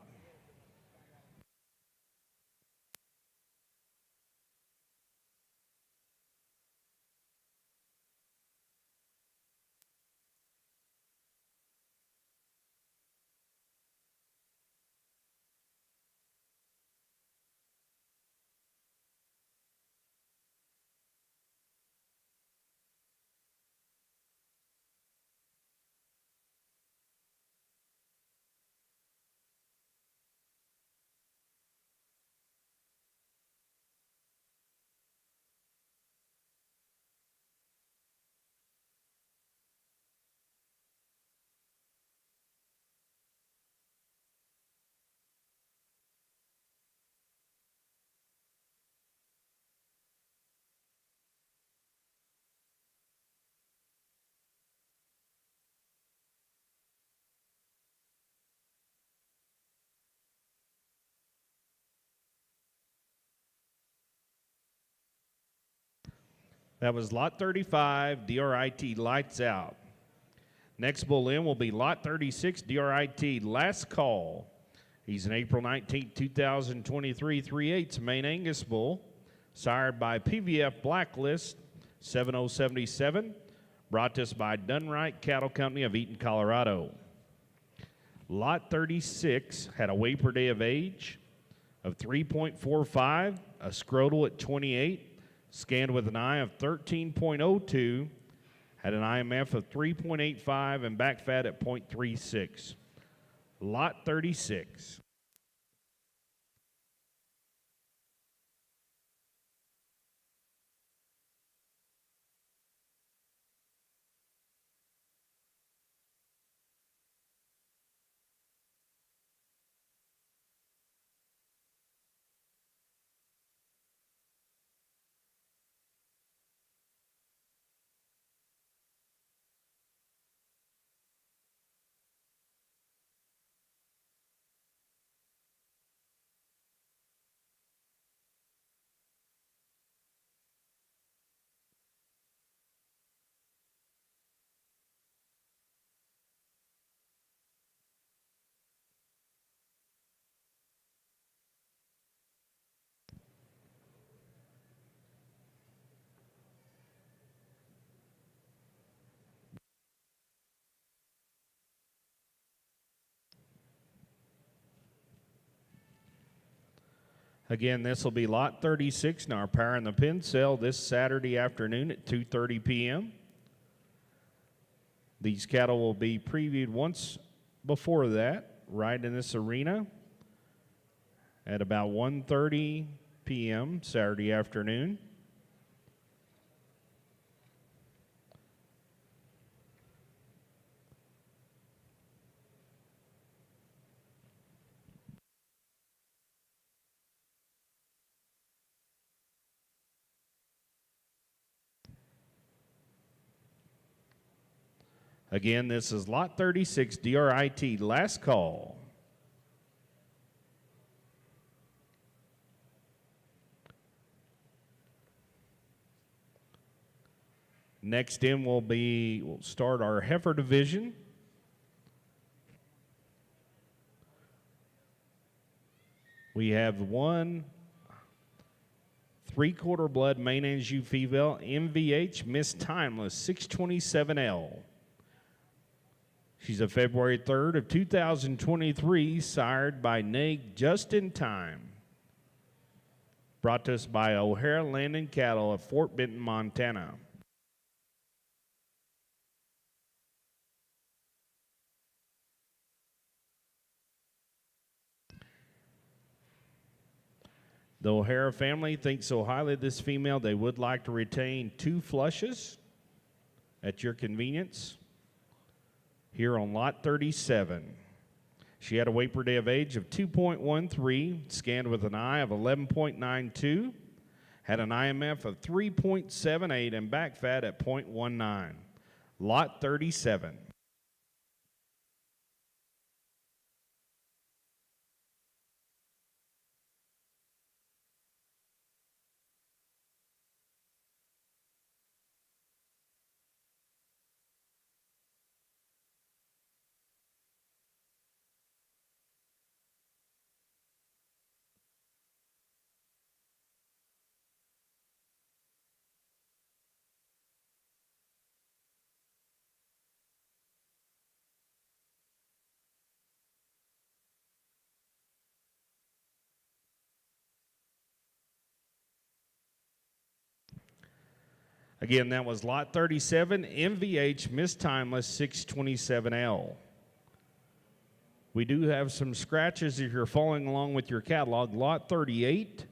That was lot 35, DRIT Lights Out. Next bull in will be lot 36, DRIT Last Call. He's an April 19, 2023 3/8 Maine Angus bull, sired by PVF Blacklist 7077, brought to us by Dunright Cattle Company of Eaton, Colorado. Lot 36 had a weight per day of age of 3.45, a scrotal at 28, scanned with an eye of 13.02, had an IMF of 3.85 and back fat at 0.36. Lot 36. Again, this will be lot 36 in our Power in the Pen sale this Saturday afternoon at 2:30 p.m. These cattle will be previewed once before that, right in this arena at about 1:30 p.m. Saturday afternoon. Again, this is lot 36, DRIT Last Call. Next in we'll start our heifer division. We have one 3/4 blood Maine-Anjou female, MVH Miss Timeless 627L. She's a February 3rd of 2023, sired by Nag Just in Time. Brought to us by O'Hara Land and Cattle of Fort Benton, Montana. The O'Hara family thinks so highly of this female, they would like to retain 2 flushes at your convenience here on lot 37. She had a weight per day of age of 2.13, scanned with an eye of 11.92, had an IMF of 3.78, and back fat at 0.19. Lot 37. Again, that was lot 37, MVH Miss Timeless 627L. We do have some scratches if you're following along with your catalog. Lot 38,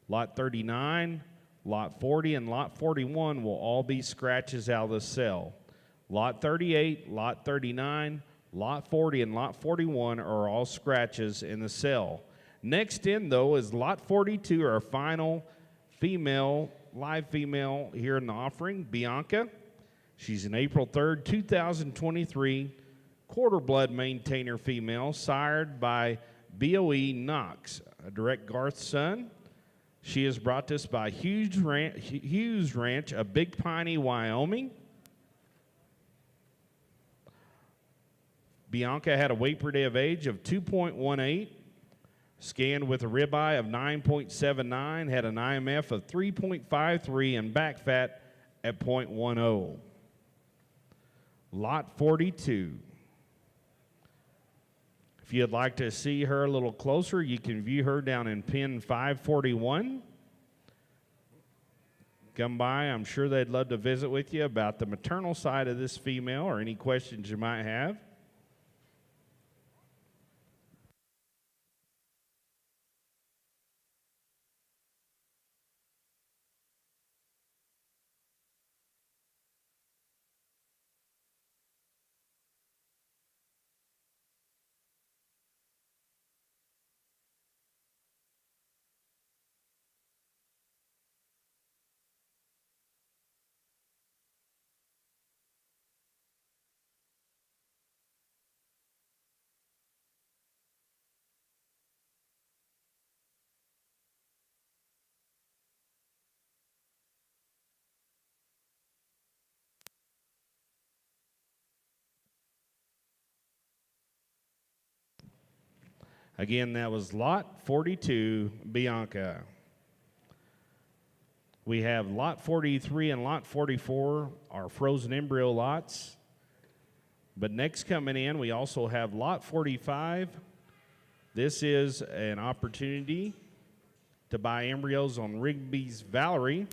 lot 39, lot 40, and lot 41 will all be scratches out of the cell. Lot 38, lot 39, lot 40, and lot 41 are all scratches in the cell. Next in, though, is lot 42, our final female, live female here in the offering, Bianca. She's an April 3rd, 2023 quarter blood maintainer female, sired by BOE Knox, a direct Garth son. She is brought to us by Hughes Ranch of Big Piney, Wyoming. Bianca had a weight per day of age of 2.18, scanned with a ribeye of 9.79, had an IMF of 3.53, and back fat at 0.10. Lot 42. If you'd like to see her a little closer, you can view her down in pin 541. Come by. I'm sure they'd love to visit with you about the maternal side of this female or any questions you might have. Again, that was lot 42, Bianca. We have lot 43 and lot 44, our frozen embryo lots. But next coming in, we also have lot 45. This is an opportunity to buy embryos on Rigby's Valerie.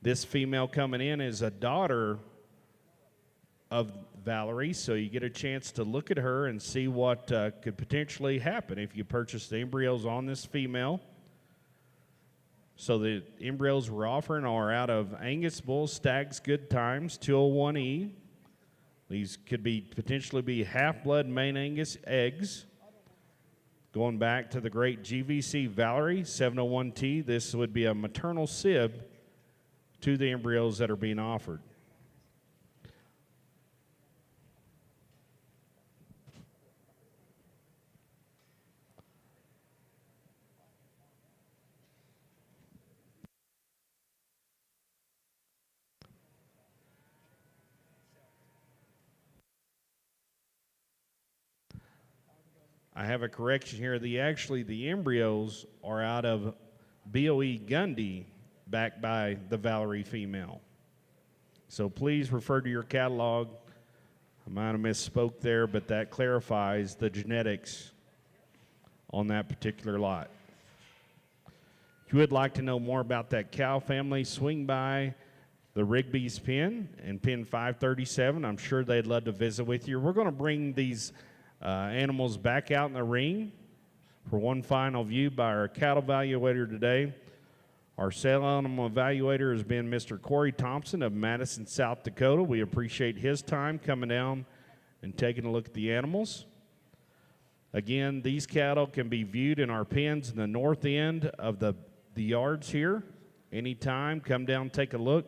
This female coming in is a daughter of Valerie, so you get a chance to look at her and see what could potentially happen if you purchase the embryos on this female. So the embryos we're offering are out of Angus Bull Stags Good Times 201E. These could be potentially be half-blood Maine Angus eggs. Going back to the great GVC Valerie 701T, this would be a maternal sib to the embryos that are being offered. I have a correction here. The embryos are out of BOE Gundy, backed by the Valerie female. So please refer to your catalog. I might have misspoke there, but that clarifies the genetics on that particular lot. If you would like to know more about that cow family, swing by the Rigby's pen and pin 537. I'm sure they'd love to visit with you. We're going to bring these animals back out in the ring for one final view by our cattle evaluator today. Our sale animal evaluator has been Mr. Corey Thompson of Madison, South Dakota. We appreciate his time coming down and taking a look at the animals. Again, these cattle can be viewed in our pens in the north end of the yards here. Anytime, come down, take a look.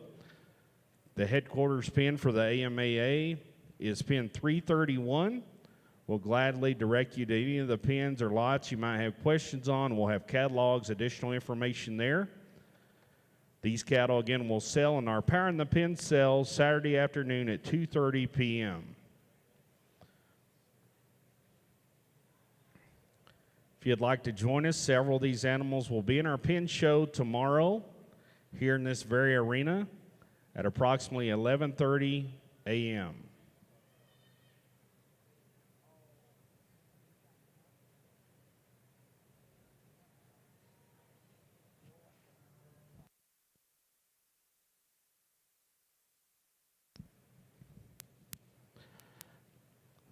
The headquarters pen for the AMAA is pen 331. We'll gladly direct you to any of the pens or lots you might have questions on. We'll have catalogs, additional information there. These cattle, again, will sell in our Power in the Pen sale Saturday afternoon at 2:30 p.m. If you'd like to join us, several of these animals will be in our pen show tomorrow here in this very arena at approximately 11:30 a.m.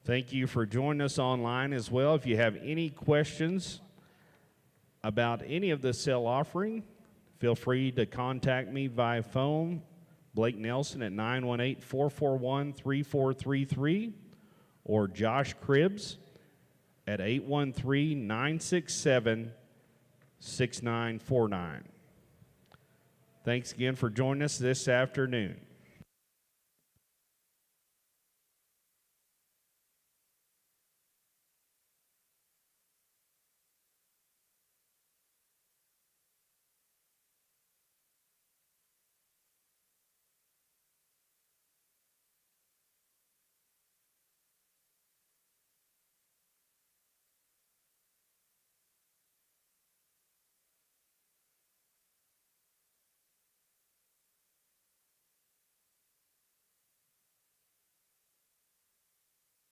Thank you for joining us online as well. If you have any questions about any of the sale offering, feel free to contact me via phone, Blake Nelson at 918-441-3433, or Josh Cribbs at 813-967-6949. Thanks again for joining us this afternoon.